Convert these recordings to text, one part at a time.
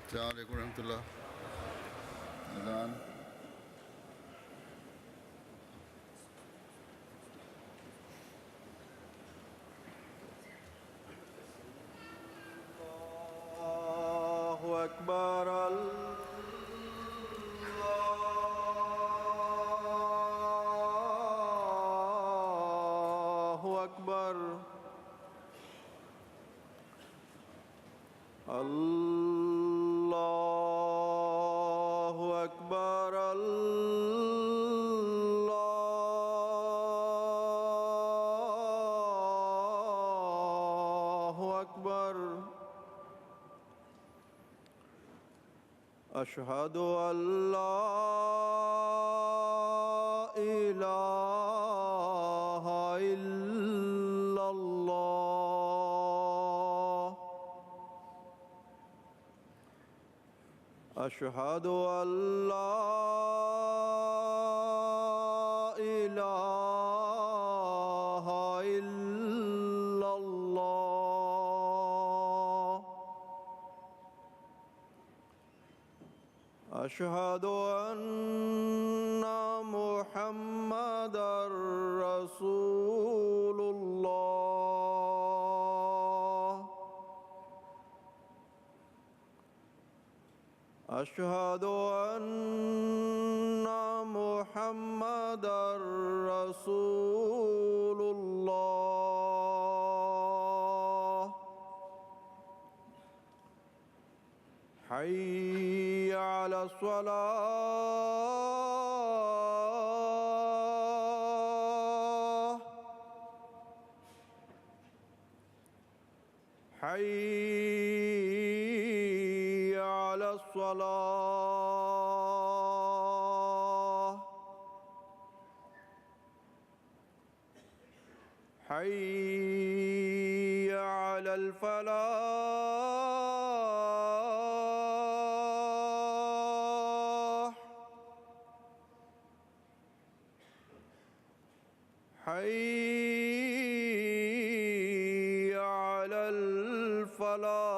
السلام علیکم ورحمۃ اللہ. اذان. اللہ اکبر اللہ اکبر اللہ اکبر اللہ اکبر. اشہد ان لا الہ الا اللہ. اشہد ان لا الہ الا اللہ. اشہد ان محمدا رسول اللہ. اشہد ان محمدا رسول اللہ. حی علی الصلاة. حی علی الصلاة. حی علی الفلاح. حی علی الفلاح.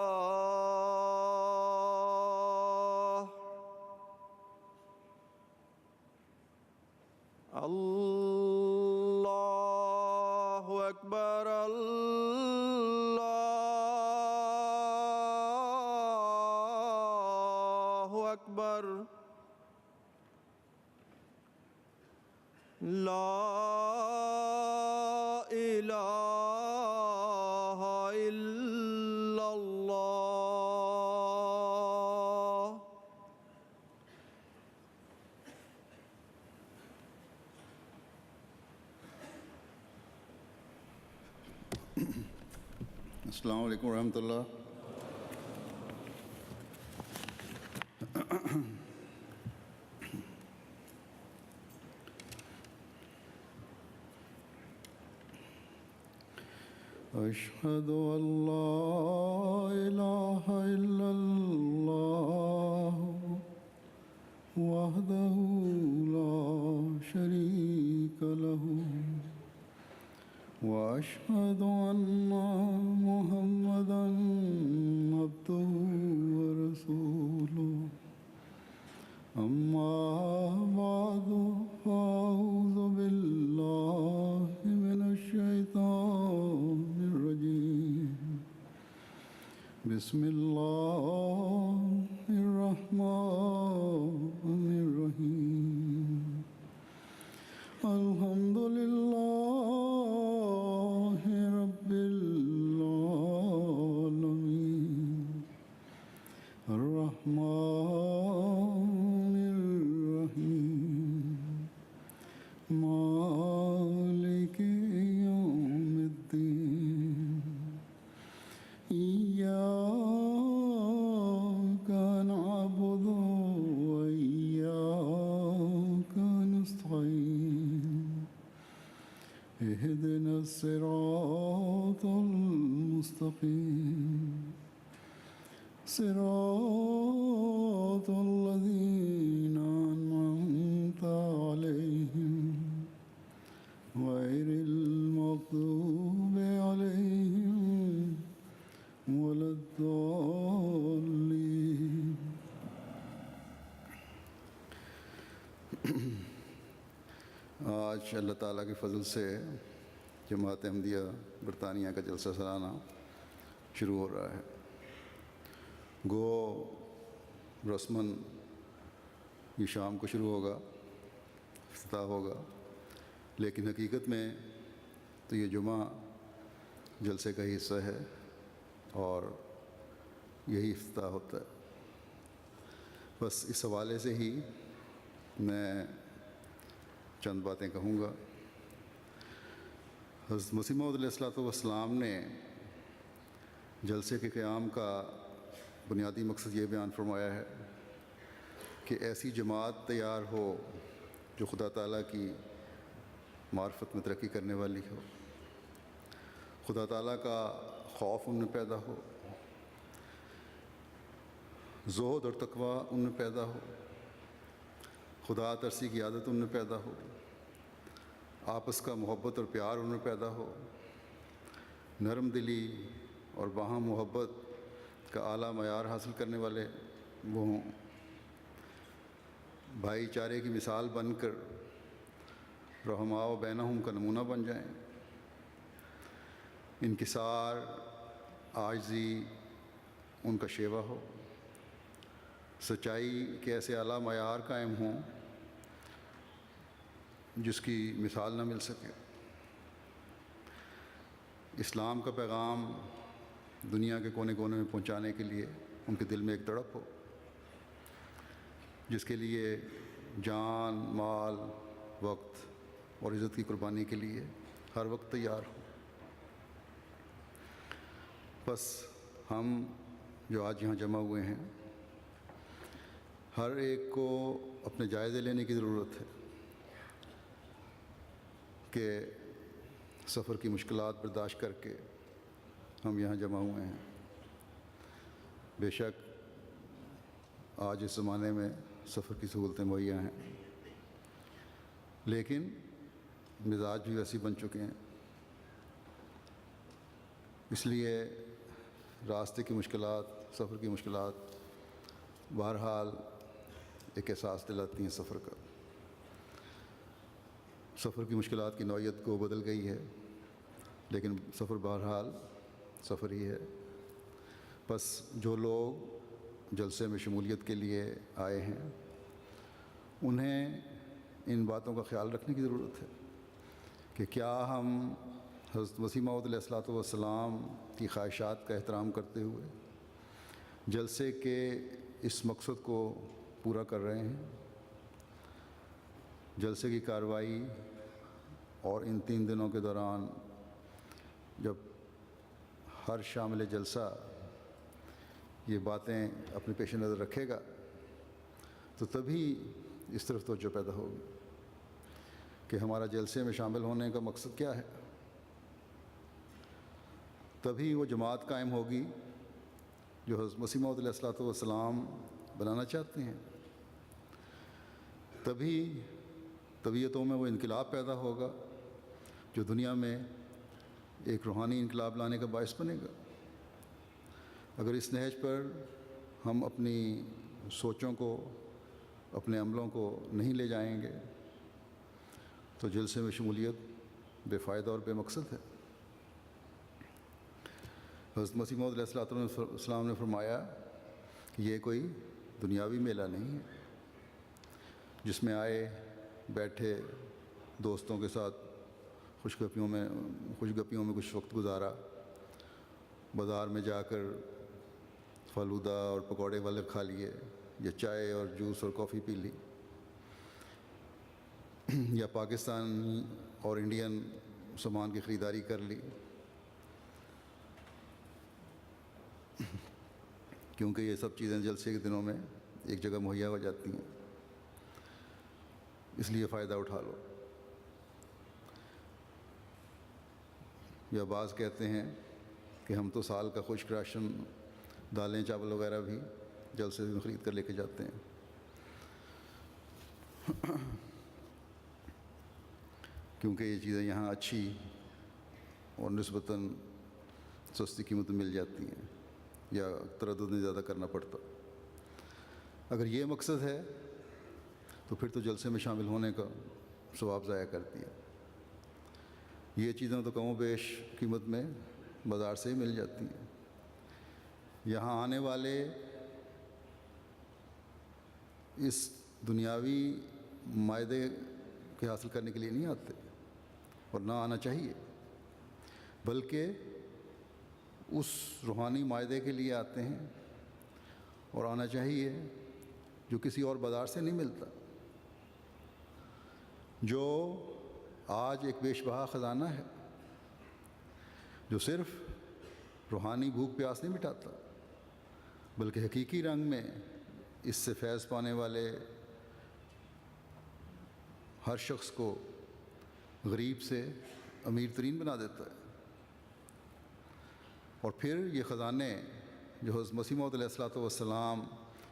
اللہ اکبر اللہ اکبر. لا الہ الا اللہ. السلام علیکم ورحمۃ اللہ. اشہد ان لا الہ الا اللہ وحدہ لا شریک لہ واشہد ان محمدا عبدہ ورسولہ. اما بعد فاعوذ باللہ من الشیطان الرجیم. بسم اللہ الرحمن الرحیم. الحمد للہ رب العالمین الرحمن الرحیم مالک یوم الدین. ایاک نعبد وایاک نستعین. اهدنا الصراط المستقیم صراط الذین أنعمت علیہم غیر المغضوب علیہم ولا الضالین. آج اللہ تعالیٰ کے فضل سے جماعت احمدیہ برطانیہ کا جلسہ سالانہ شروع ہو رہا ہے۔ گو رسماً یہ شام کو شروع ہوگا، افتتاح ہوگا، لیکن حقیقت میں تو یہ جمعہ جلسے کا ہی حصہ ہے اور یہی افتتاح ہوتا ہے۔ بس اس حوالے سے ہی میں چند باتیں کہوں گا۔ حضرت مسیح موعود علیہ الصلوۃ والسلام نے جلسے کے قیام کا بنیادی مقصد یہ بیان فرمایا ہے کہ ایسی جماعت تیار ہو جو خدا تعالیٰ کی معرفت میں ترقی کرنے والی ہو، خدا تعالیٰ کا خوف ان میں پیدا ہو، زہد اور تقوی ان میں پیدا ہو، خدا ترسی کی عادت ان میں پیدا ہو، آپس کا محبت اور پیار ان میں پیدا ہو، نرم دلی اور باہم محبت کا اعلیٰ معیار حاصل کرنے والے وہ ہوں، بھائی چارے کی مثال بن کر رحماء و بینہم کا نمونہ بن جائیں، انکسار عاجزی ان کا شیوا ہو، سچائی کے ایسے اعلیٰ معیار قائم ہوں جس کی مثال نہ مل سکے، اسلام کا پیغام دنیا کے کونے کونے میں پہنچانے کے لیے ان کے دل میں ایک تڑپ ہو، جس کے لیے جان، مال، وقت اور عزت کی قربانی کے لیے ہر وقت تیار ہو۔ بس ہم جو آج یہاں جمع ہوئے ہیں، ہر ایک کو اپنے جائزے لینے کی ضرورت ہے کہ سفر کی مشکلات برداشت کر کے ہم یہاں جمع ہوئے ہیں۔ بے شک آج اس زمانے میں سفر کی سہولتیں مہیا ہیں، لیکن مزاج بھی ویسے بن چکے ہیں، اس لیے راستے کی مشکلات، سفر کی مشکلات بہرحال ایک احساس دلاتی ہیں سفر کا۔ سفر کی مشکلات کی نوعیت کو بدل گئی ہے، لیکن سفر بہرحال سفر ہی ہے۔ بس جو لوگ جلسے میں شمولیت کے لیے آئے ہیں انہیں ان باتوں کا خیال رکھنے کی ضرورت ہے کہ کیا ہم حضرت مسیح موعود علیہ الصلوۃ والسلام کی خواہشات کا احترام کرتے ہوئے جلسے کے اس مقصد کو پورا کر رہے ہیں۔ جلسے کی کارروائی اور ان 3 دنوں کے دوران جب ہر شامل جلسہ یہ باتیں اپنے پیش نظر رکھے گا تو تبھی اس طرف توجہ پیدا ہوگی کہ ہمارا جلسے میں شامل ہونے کا مقصد کیا ہے۔ تبھی وہ جماعت قائم ہوگی جو حضرت مسیح موعود علیہ الصلوۃ والسلام بنانا چاہتے ہیں۔ تبھی طبیعتوں میں وہ انقلاب پیدا ہوگا جو دنیا میں ایک روحانی انقلاب لانے کا باعث بنے گا۔ اگر اس نہج پر ہم اپنی سوچوں کو، اپنے عملوں کو نہیں لے جائیں گے تو جلسے میں شمولیت بے فائدہ اور بے مقصد ہے۔ حضرت مسیح موعود علیہ الصلوۃ والسلام نے فرمایا کہ یہ کوئی دنیاوی میلہ نہیں ہے جس میں آئے، بیٹھے، دوستوں کے ساتھ خوش گپیوں میں کچھ وقت گزارا، بازار میں جا کر فلودہ اور پکوڑے والے کھا لیے، یا چائے اور جوس اور کافی پی لی، یا پاکستان اور انڈین سامان کی خریداری کر لی، کیونکہ یہ سب چیزیں جلسے کے دنوں میں ایک جگہ مہیا ہو جاتی ہیں، اس لیے فائدہ اٹھا لو۔ یا بعض کہتے ہیں کہ ہم تو سال کا خشک راشن، دالیں، چاول وغیرہ بھی جلسے میں خرید کر لے کے جاتے ہیں۔ کیونکہ یہ چیزیں یہاں اچھی اور نسبتاً سستی قیمت میں مل جاتی ہیں، یا تردد نہیں زیادہ کرنا پڑتا۔ اگر یہ مقصد ہے تو پھر تو جلسے میں شامل ہونے کا ثواب ضائع کر دیا۔ یہ چیزیں تو کم و بیش قیمت میں بازار سے ہی مل جاتی ہیں۔ یہاں آنے والے اس دنیاوی مائدے کے حاصل کرنے کے لیے نہیں آتے، اور نہ آنا چاہیے، بلکہ اس روحانی مائدے کے لیے آتے ہیں، اور آنا چاہیے جو کسی اور بازار سے نہیں ملتا، جو آج ایک بیش بہا خزانہ ہے، جو صرف روحانی بھوک پیاس نہیں مٹاتا، بلکہ حقیقی رنگ میں اس سے فیض پانے والے ہر شخص کو غریب سے امیر ترین بنا دیتا ہے۔ اور پھر یہ خزانے جو حضرت مسیح موعود علیہ الصلوۃ والسلام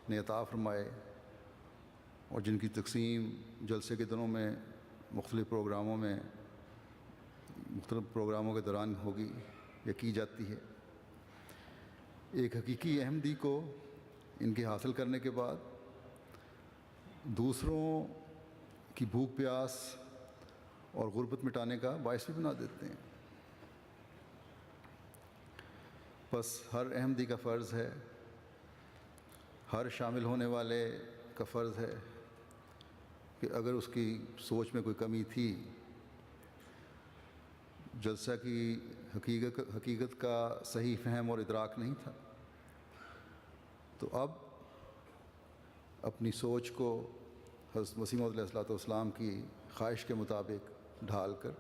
نے عطا فرمائے، اور جن کی تقسیم جلسے کے دنوں میں مختلف پروگراموں کے دوران ہوگی یا کی جاتی ہے، ایک حقیقی احمدی کو ان کے حاصل کرنے کے بعد دوسروں کی بھوک پیاس اور غربت مٹانے کا باعث بھی بنا دیتے ہیں۔ بس ہر احمدی کا فرض ہے، ہر شامل ہونے والے کا فرض ہے کہ اگر اس کی سوچ میں کوئی کمی تھی، جلسہ کی حقیقت کا صحیح فہم اور ادراک نہیں تھا، تو اب اپنی سوچ کو حضرت مسیح موعود علیہ الصلوۃ والسلام کی خواہش کے مطابق ڈھال کر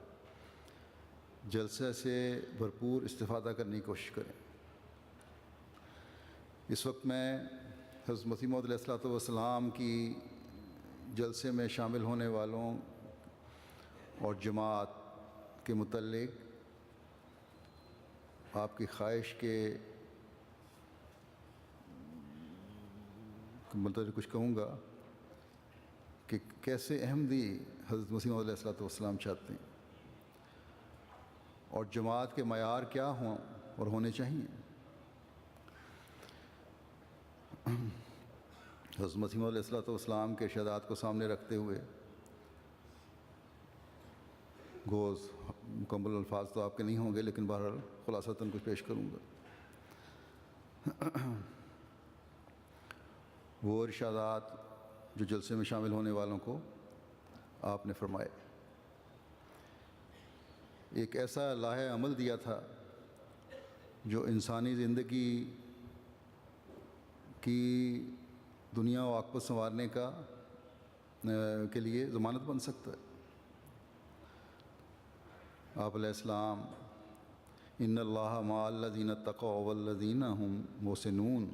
جلسہ سے بھرپور استفادہ کرنے کی کوشش کریں۔ اس وقت میں حضرت مسیح موعود علیہ الصلوۃ والسلام کی جلسے میں شامل ہونے والوں اور جماعت کے متعلق آپ کی خواہش کے متعلق کچھ کہوں گا کہ کیسے احمدی حضرت مسیح موعود علیہ الصلوۃ والسلام چاہتے ہیں، اور جماعت کے معیار کیا ہوں اور ہونے چاہیے۔ حضرت مسیح موعود علیہ الصلوۃ والسلام کے ارشادات کو سامنے رکھتے ہوئے گوز مکمل الفاظ تو آپ کے نہیں ہوں گے، لیکن بہرحال خلاصتاً کچھ پیش کروں گا۔ وہ ارشادات جو جلسے میں شامل ہونے والوں کو آپ نے فرمائے، ایک ایسا لاہ عمل دیا تھا جو انسانی زندگی کی دنیا و عاقبت سنوارنے کے لیے ضمانت بن سکتا ہے۔ آپ علیہ السلام ان اللہ مع الذین اتقوا والذین هم محسنون،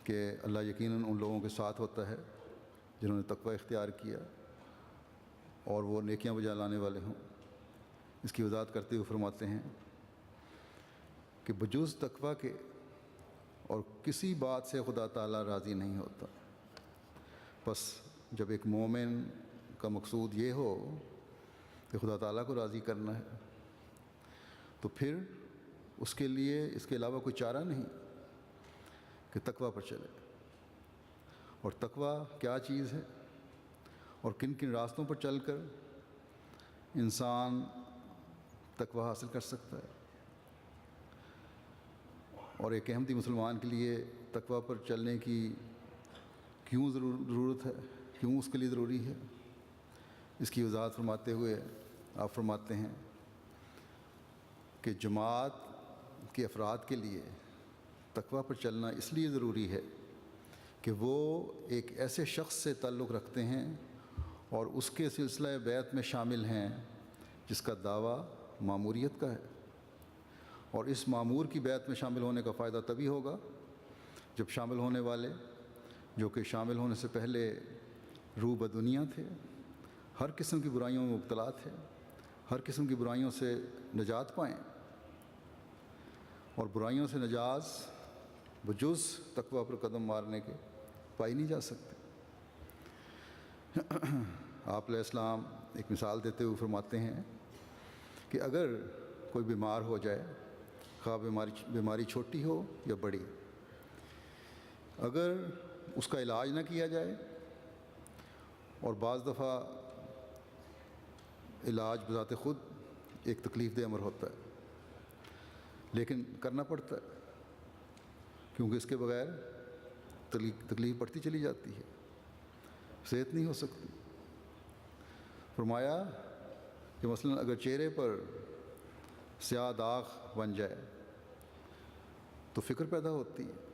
کہ اللہ یقیناً ان لوگوں کے ساتھ ہوتا ہے جنہوں نے تقوی اختیار کیا اور وہ نیکیاں بجا لانے والے ہوں۔ اس کی وضاحت کرتے ہوئے فرماتے ہیں کہ بجز تقوی کے اور کسی بات سے خدا تعالیٰ راضی نہیں ہوتا۔ بس جب ایک مومن کا مقصود یہ ہو کہ خدا تعالیٰ کو راضی کرنا ہے، تو پھر اس کے لیے اس کے علاوہ کوئی چارہ نہیں کہ تقوی پر چلے۔ اور تقوی کیا چیز ہے اور کن کن راستوں پر چل کر انسان تقوی حاصل کر سکتا ہے، اور ایک احمدی مسلمان کے لیے تقوی پر چلنے کی کیوں ضرورت ہے، کیوں اس کے لیے ضروری ہے، اس کی وضاحت فرماتے ہوئے آپ فرماتے ہیں کہ جماعت کے افراد کے لیے تقوی پر چلنا اس لیے ضروری ہے کہ وہ ایک ایسے شخص سے تعلق رکھتے ہیں اور اس کے سلسلہ بیعت میں شامل ہیں جس کا دعویٰ ماموریت کا ہے، اور اس مامور کی بیعت میں شامل ہونے کا فائدہ تبھی ہوگا جب شامل ہونے والے، جو کہ شامل ہونے سے پہلے روح بدنیا تھے، ہر قسم کی برائیوں میں مبتلا تھے، ہر قسم کی برائیوں سے نجات پائیں، اور برائیوں سے نجات بجز تقوی پر قدم مارنے کے پائی نہیں جا سکتے۔ آپ علیہ السلام ایک مثال دیتے ہوئے فرماتے ہیں کہ اگر کوئی بیمار ہو جائے، خواہ بیماری چھوٹی ہو یا بڑی، اگر اس کا علاج نہ کیا جائے، اور بعض دفعہ علاج بذات خود ایک تکلیف دہ امر ہوتا ہے، لیکن کرنا پڑتا ہے کیونکہ اس کے بغیر تکلیف بڑھتی چلی جاتی ہے، صحت نہیں ہو سکتی۔ فرمایا کہ مثلا اگر چہرے پر سیاہ داغ بن جائے تو فکر پیدا ہوتی ہے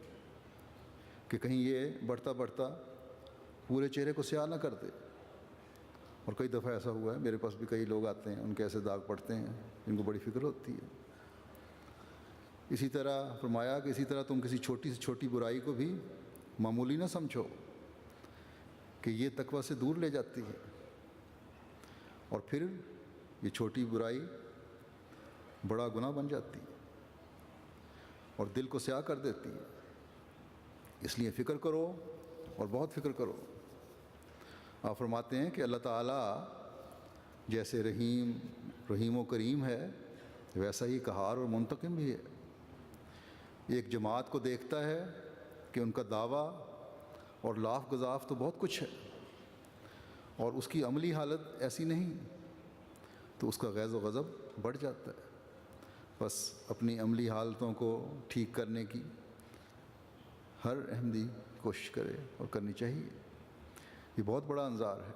کہ کہیں یہ بڑھتا بڑھتا پورے چہرے کو سیاہ نہ کر دے، اور کئی دفعہ ایسا ہوا ہے، میرے پاس بھی کئی لوگ آتے ہیں، ان کے ایسے داغ پڑتے ہیں جن کو بڑی فکر ہوتی ہے۔ اسی طرح فرمایا کہ اسی طرح تم کسی چھوٹی سے چھوٹی برائی کو بھی معمولی نہ سمجھو کہ یہ تقویٰ سے دور لے جاتی ہے، اور پھر یہ چھوٹی برائی بڑا گناہ بن جاتی ہے اور دل کو سیاہ کر دیتی ہے۔ اس لیے فکر کرو اور بہت فکر کرو۔ آپ فرماتے ہیں کہ اللہ تعالیٰ جیسے رحیم و کریم ہے، ویسا ہی قہار اور منتقم بھی ہے۔ ایک جماعت کو دیکھتا ہے کہ ان کا دعویٰ اور لاف گزاف تو بہت کچھ ہے، اور اس کی عملی حالت ایسی نہیں، تو اس کا غیظ و غضب بڑھ جاتا ہے۔ بس اپنی عملی حالتوں کو ٹھیک کرنے کی ہر احمدی کوشش کرے اور کرنی چاہیے۔ یہ بہت بڑا انذار ہے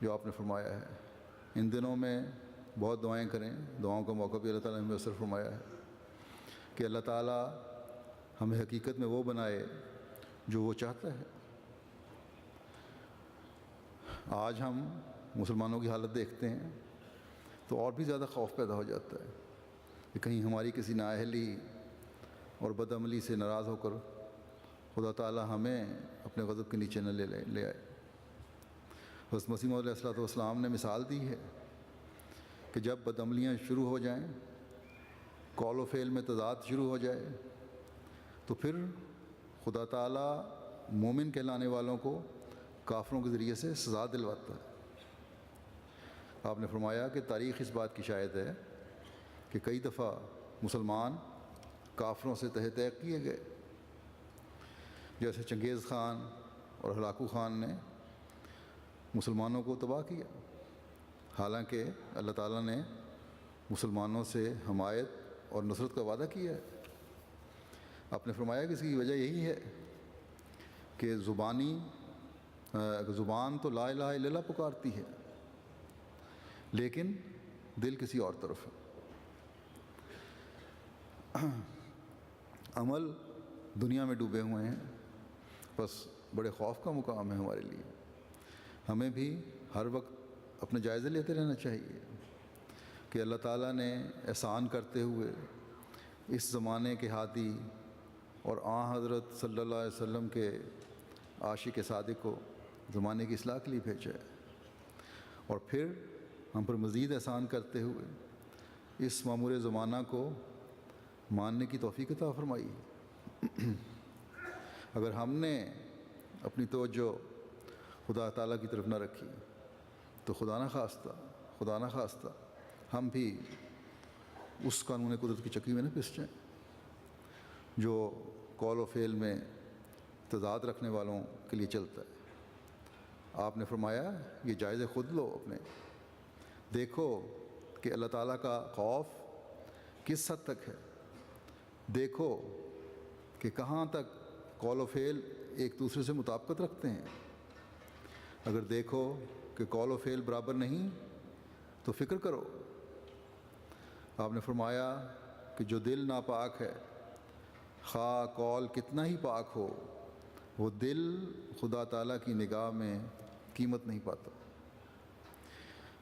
جو آپ نے فرمایا ہے۔ ان دنوں میں بہت دعائیں کریں، دعاؤں کا موقع بھی اللہ تعالیٰ نے میسر فرمایا ہے کہ اللہ تعالیٰ ہمیں حقیقت میں وہ بنائے جو وہ چاہتا ہے۔ آج ہم مسلمانوں کی حالت دیکھتے ہیں تو اور بھی زیادہ خوف پیدا ہو جاتا ہے کہ کہیں ہماری کسی نااہلی اور بدعملی سے ناراض ہو کر خدا تعالیٰ ہمیں اپنے غضب کے نیچے نہ لے آئے۔ حضرت مسیح موعود علیہ الصلوۃ والسلام نے مثال دی ہے کہ جب بدعملیاں شروع ہو جائیں، قول و فعل میں تضاد شروع ہو جائے، تو پھر خدا تعالیٰ مومن کہلانے والوں کو کافروں کے ذریعے سے سزا دلواتا ہے۔ آپ نے فرمایا کہ تاریخ اس بات کی شاہد ہے کہ کئی دفعہ مسلمان کافروں سے تحت کیے گئے، جیسے چنگیز خان اور ہلاکو خان نے مسلمانوں کو تباہ کیا، حالانکہ اللہ تعالیٰ نے مسلمانوں سے حمایت اور نصرت کا وعدہ کیا ہے۔ آپ نے فرمایا کہ اس کی وجہ یہی ہے کہ زبان تو لا الہ الا اللہ پکارتی ہے، لیکن دل کسی اور طرف ہے۔ عمل دنیا میں ڈوبے ہوئے ہیں، بس بڑے خوف کا مقام ہے ہمارے لیے۔ ہمیں بھی ہر وقت اپنے جائزے لیتے رہنا چاہیے کہ اللہ تعالیٰ نے احسان کرتے ہوئے اس زمانے کے ہادی اور حضرت صلی اللہ علیہ وسلم کے عاشق صادق کو زمانے کی اصلاح کے لیے بھیجا ہے، اور پھر ہم پر مزید احسان کرتے ہوئے اس معمور زمانہ کو ماننے کی توفیق عطا فرمائی۔ اگر ہم نے اپنی توجہ خدا تعالیٰ کی طرف نہ رکھی تو خدا نہ خواستہ ہم بھی اس قانون قدرت کی چکی میں نہ پس جائیں جو قول و فعل میں تضاد رکھنے والوں کے لیے چلتا ہے۔ آپ نے فرمایا یہ جائزے خود لو اپنے، دیکھو کہ اللہ تعالیٰ کا خوف کس حد تک ہے، دیکھو کہ کہاں تک قول و فعل ایک دوسرے سے مطابقت رکھتے ہیں۔ اگر دیکھو کہ قول و فعل برابر نہیں تو فکر کرو۔ آپ نے فرمایا کہ جو دل ناپاک ہے، خواہ قول کتنا ہی پاک ہو، وہ دل خدا تعالیٰ کی نگاہ میں قیمت نہیں پاتا،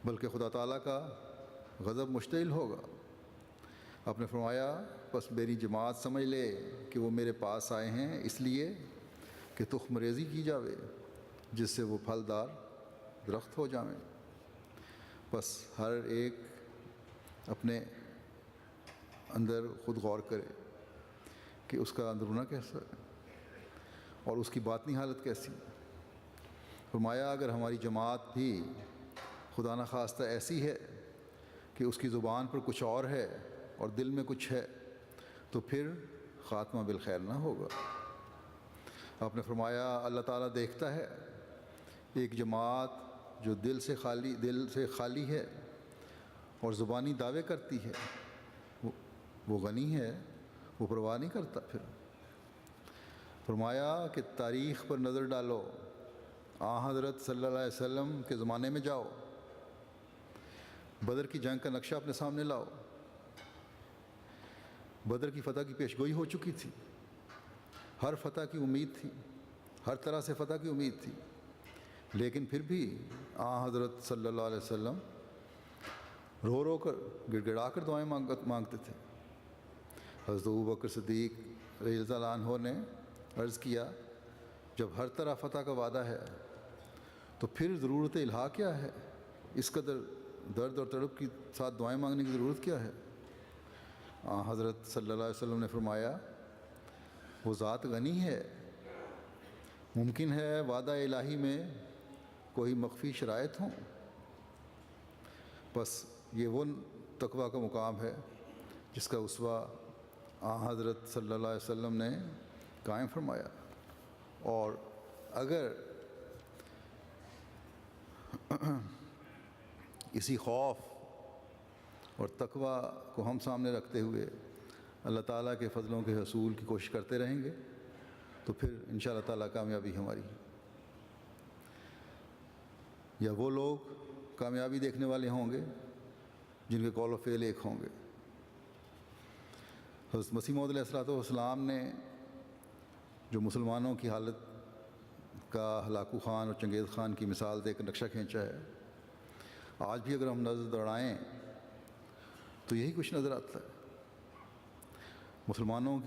بلکہ خدا تعالیٰ کا غضب مشتعل ہوگا۔ آپ نے فرمایا بس میری جماعت سمجھ لے کہ وہ میرے پاس آئے ہیں اس لیے کہ تخم ریزی کی جاوے جس سے وہ پھلدار درخت ہو جائیں۔ بس ہر ایک اپنے اندر خود غور کرے کہ اس کا اندرونہ کیسا ہے اور اس کی باطنی حالت کیسی ہے۔ فرمایا اگر ہماری جماعت بھی خدا نخواستہ ایسی ہے کہ اس کی زبان پر کچھ اور ہے اور دل میں کچھ ہے، تو پھر خاتمہ بالخیر نہ ہوگا۔ آپ نے فرمایا اللہ تعالیٰ دیکھتا ہے ایک جماعت جو دل سے خالی ہے اور زبانی دعوے کرتی ہے، وہ غنی ہے، وہ پرواہ نہیں کرتا۔ پھر فرمایا کہ تاریخ پر نظر ڈالو، حضرت صلی اللہ علیہ وسلم کے زمانے میں جاؤ، بدر کی جنگ کا نقشہ اپنے سامنے لاؤ۔ بدر کی فتح کی پیشگوئی ہو چکی تھی، ہر فتح کی امید تھی، ہر طرح سے فتح کی امید تھی، لیکن پھر بھی حضرت صلی اللہ علیہ وسلم رو رو کر گڑ گڑا کر دعائیں مانگتے تھے۔ حضرت ابوبکر صدیق رضی اللہ عنہ نے عرض کیا، جب ہر طرح فتح کا وعدہ ہے تو پھر ضرورت الہا کیا ہے؟ اس قدر درد اور تڑپ کے ساتھ دعائیں مانگنے کی ضرورت کیا ہے؟ حضرت صلی اللہ علیہ وسلم نے فرمایا، وہ ذات غنی ہے، ممکن ہے وعدہ الہی میں کوئی مخفی شرائط ہوں، بس یہ وہ تقویٰ کا مقام ہے جس کا اسوہ حضرت صلی اللہ علیہ وسلم نے قائم فرمایا۔ اور اگر اسی خوف اور تقویٰ کو ہم سامنے رکھتے ہوئے اللہ تعالیٰ کے فضلوں کے حصول کی کوشش کرتے رہیں گے تو پھر انشاءاللہ تعالیٰ کامیابی ہماری ہے۔ یا وہ لوگ کامیابی دیکھنے والے ہوں گے جن کے قول و فعل ایک ہوں گے۔ حضرت مسیح موعود علیہ السلام نے جو مسلمانوں کی حالت کا ہلاکو خان اور چنگیز خان کی مثال دے کر نقشہ کھینچا ہے، آج بھی اگر ہم نظر دوڑائیں تو یہی کچھ نظر آتا ہے۔ مسلمانوں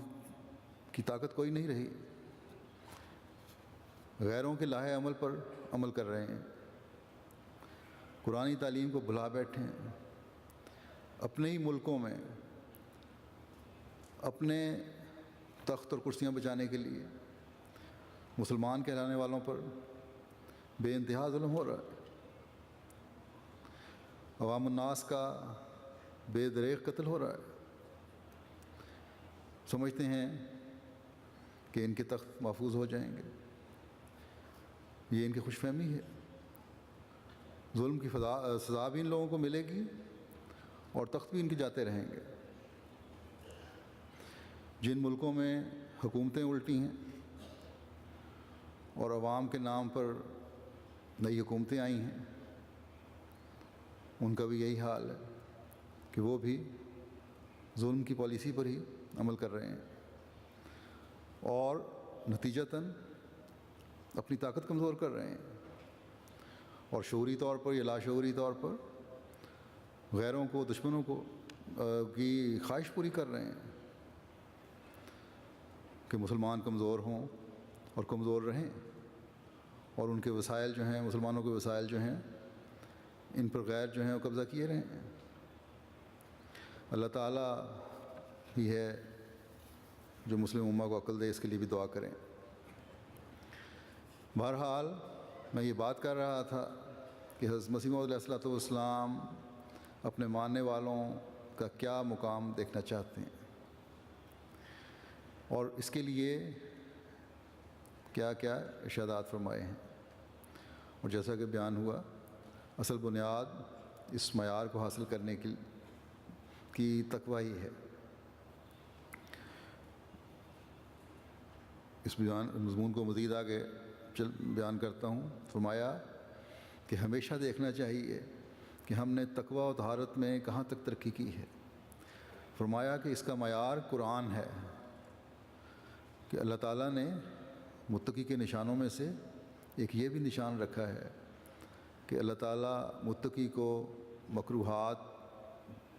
کی طاقت کوئی نہیں رہی، غیروں کے لاہے عمل پر عمل کر رہے ہیں، قرآنی تعلیم کو بھلا بیٹھے ہیں، اپنے ہی ملکوں میں اپنے تخت اور کرسیاں بچانے کے لیے مسلمان کہلانے والوں پر بے انتہا ظلم ہو رہا ہے، عوام الناس کا بے دریغ قتل ہو رہا ہے۔ سمجھتے ہیں کہ ان کے تخت محفوظ ہو جائیں گے، یہ ان کی خوش فہمی ہے۔ ظلم کی سزا بھی ان لوگوں کو ملے گی اور تخت بھی ان کے جاتے رہیں گے۔ جن ملکوں میں حکومتیں الٹی ہیں اور عوام کے نام پر نئی حکومتیں آئی ہیں، ان کا بھی یہی حال ہے کہ وہ بھی ظلم کی پالیسی پر ہی عمل کر رہے ہیں اور نتیجتاً اپنی طاقت کمزور کر رہے ہیں، اور شعوری طور پر یا لاشعوری طور پر غیروں کو، دشمنوں کو کی خواہش پوری کر رہے ہیں کہ مسلمان کمزور ہوں اور کمزور رہیں، اور ان کے وسائل جو ہیں، مسلمانوں کے وسائل جو ہیں، ان پر غیر جو ہیں وہ قبضہ کیے رہیں۔ اللہ تعالیٰ ہی ہے جو مسلم امہ کو عقل دے، اس کے لیے بھی دعا کریں۔ بہرحال میں یہ بات کر رہا تھا کہ حضرت مسیح موعود علیہ السلام اپنے ماننے والوں کا کیا مقام دیکھنا چاہتے ہیں، اور اس کے لیے کیا کیا ارشادات فرمائے ہیں۔ اور جیسا کہ بیان ہوا، اصل بنیاد اس معیار کو حاصل کرنے کی تقوی ہی ہے۔ اس مضمون کو مزید آگے بیان کرتا ہوں۔ فرمایا کہ ہمیشہ دیکھنا چاہیے کہ ہم نے تقوی و طہارت میں کہاں تک ترقی کی ہے۔ فرمایا کہ اس کا معیار قرآن ہے، کہ اللہ تعالیٰ نے متقی کے نشانوں میں سے ایک یہ بھی نشان رکھا ہے کہ اللہ تعالیٰ متقی کو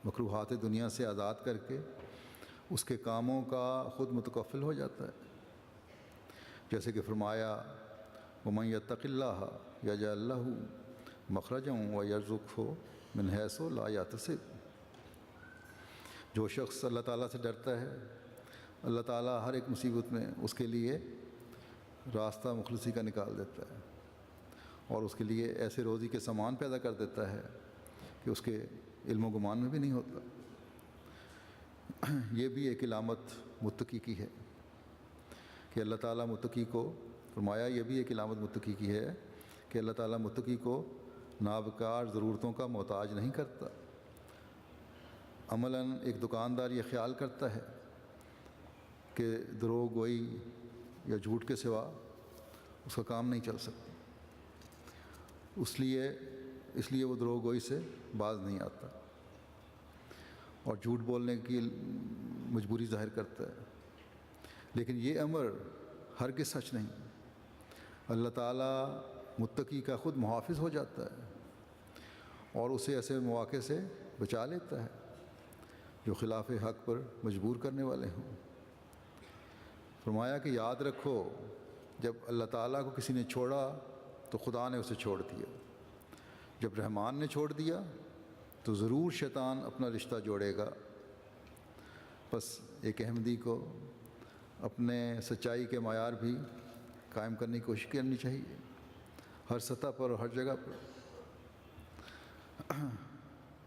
مکروہات دنیا سے آزاد کر کے اس کے کاموں کا خود متکفل ہو جاتا ہے۔ جیسے کہ فرمایا وَمَن يَتَّقِ اللَّهَ يَجْعَل لَّهُ مَخْرَجًا وَيَرْزُقْهُ مِنْ حَيْثُ لَا يَحْتَسِبُ۔ جو شخص اللہ تعالیٰ سے ڈرتا ہے، اللہ تعالیٰ ہر ایک مصیبت میں اس کے لیے راستہ مخلصی کا نکال دیتا ہے، اور اس کے لیے ایسے روزی کے سامان پیدا کر دیتا ہے کہ اس کے علم و گمان میں بھی نہیں ہوتا۔ یہ بھی ایک علامت متقی کی ہے کہ اللہ تعالیٰ متقی کو، فرمایا یہ بھی ایک علامت متقی کی ہے کہ اللہ تعالیٰ متقی کو نابکار ضرورتوں کا محتاج نہیں کرتا۔ عملاً ایک دکاندار یہ خیال کرتا ہے کہ دروغ گوئی یا جھوٹ کے سوا اس کا کام نہیں چل سکتا، اس لیے وہ دروغ گوئی سے باز نہیں آتا اور جھوٹ بولنے کی مجبوری ظاہر کرتا ہے۔ لیکن یہ امر ہرگز سچ نہیں۔ اللہ تعالیٰ متقی کا خود محافظ ہو جاتا ہے اور اسے ایسے مواقع سے بچا لیتا ہے جو خلاف حق پر مجبور کرنے والے ہوں۔ فرمایا کہ یاد رکھو، جب اللہ تعالیٰ کو کسی نے چھوڑا تو خدا نے اسے چھوڑ دیا، جب رحمان نے چھوڑ دیا تو ضرور شیطان اپنا رشتہ جوڑے گا۔ بس ایک احمدی کو اپنے سچائی کے معیار بھی قائم کرنے کی کوشش کرنی چاہیے، ہر سطح پر اور ہر جگہ پر۔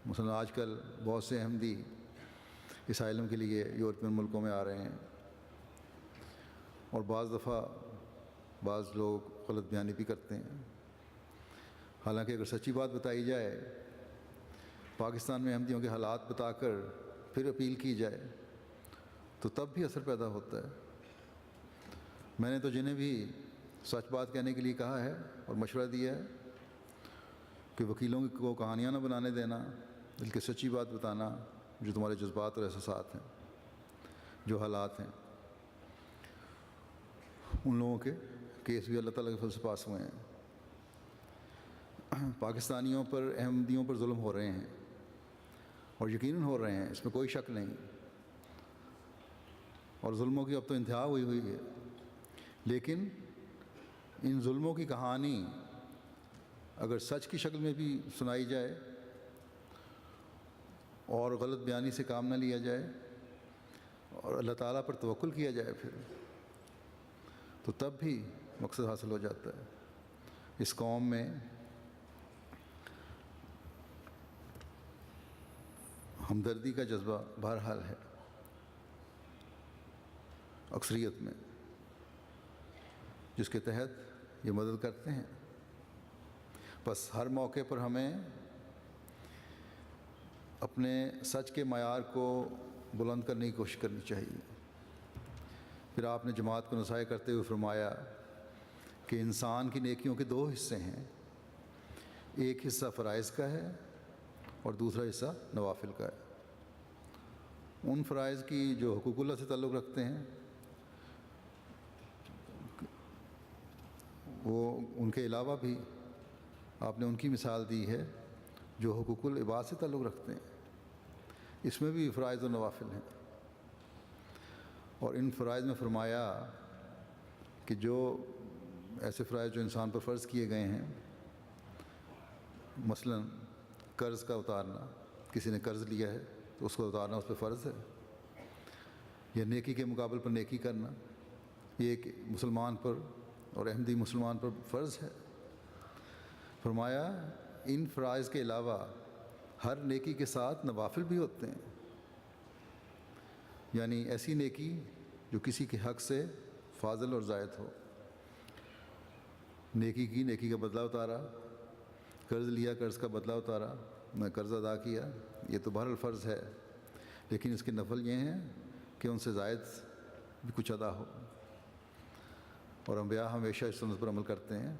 مثلا آج کل بہت سے احمدی اسائلم کے لیے یورپین ملکوں میں آ رہے ہیں، اور بعض دفعہ بعض لوگ غلط بیانی بھی کرتے ہیں۔ حالانکہ اگر سچی بات بتائی جائے، پاکستان میں احمدیوں کے حالات بتا کر پھر اپیل کی جائے تو تب بھی اثر پیدا ہوتا ہے۔ میں نے تو جنہیں بھی سچ بات کہنے کے لیے کہا ہے اور مشورہ دیا ہے کہ وکیلوں کو کہانیاں نہ بنانے دینا، بلکہ سچی بات بتانا جو تمہارے جذبات اور احساسات ہیں، جو حالات ہیں۔ ان لوگوں کے کیس بھی اللہ تعالیٰ کے فضل سے پاس ہوئے ہیں۔ پاکستانیوں پر، احمدیوں پر ظلم ہو رہے ہیں اور یقیناً ہو رہے ہیں، اس میں کوئی شک نہیں، اور ظلموں کی اب تو انتہا ہوئی ہے۔ لیکن ان ظلموں کی کہانی اگر سچ کی شکل میں بھی سنائی جائے اور غلط بیانی سے کام نہ لیا جائے اور اللہ تعالیٰ پر توکل کیا جائے پھر، تو تب بھی مقصد حاصل ہو جاتا ہے۔ اس قوم میں ہمدردی کا جذبہ بہرحال ہے اکثریت میں، جس کے تحت یہ مدد کرتے ہیں۔ بس ہر موقع پر ہمیں اپنے سچ کے معیار کو بلند کرنے کی کوشش کرنی چاہیے۔ پھر آپ نے جماعت کو نصیحت کرتے ہوئے فرمایا کہ انسان کی نیکیوں کے دو حصے ہیں، ایک حصہ فرائض کا ہے اور دوسرا حصہ نوافل کا ہے۔ ان فرائض کی جو حقوق اللہ سے تعلق رکھتے ہیں وہ ان کے علاوہ بھی آپ نے ان کی مثال دی ہے جو حقوق العباد سے تعلق رکھتے ہیں، اس میں بھی فرائض و نوافل ہیں۔ اور ان فرائض میں فرمایا کہ جو ایسے فرائض جو انسان پر فرض کیے گئے ہیں، مثلا قرض کا اتارنا، کسی نے قرض لیا ہے تو اس کو اتارنا اس پہ فرض ہے، یا نیکی کے مقابل پر نیکی کرنا، یہ ایک مسلمان پر اور احمدی مسلمان پر فرض ہے۔ فرمایا ان فرائض کے علاوہ ہر نیکی کے ساتھ نوافل بھی ہوتے ہیں، یعنی ایسی نیکی جو کسی کے حق سے فاضل اور زائد ہو۔ نیکی کی، نیکی کا بدلہ اتارا، قرض لیا، قرض کا بدلہ اتارا، میں قرض ادا کیا، یہ تو بہرحال فرض ہے، لیکن اس کے نفل یہ ہیں کہ ان سے زائد بھی کچھ ادا ہو۔ اور انبیاء ہمیشہ اس سنت پر عمل کرتے ہیں،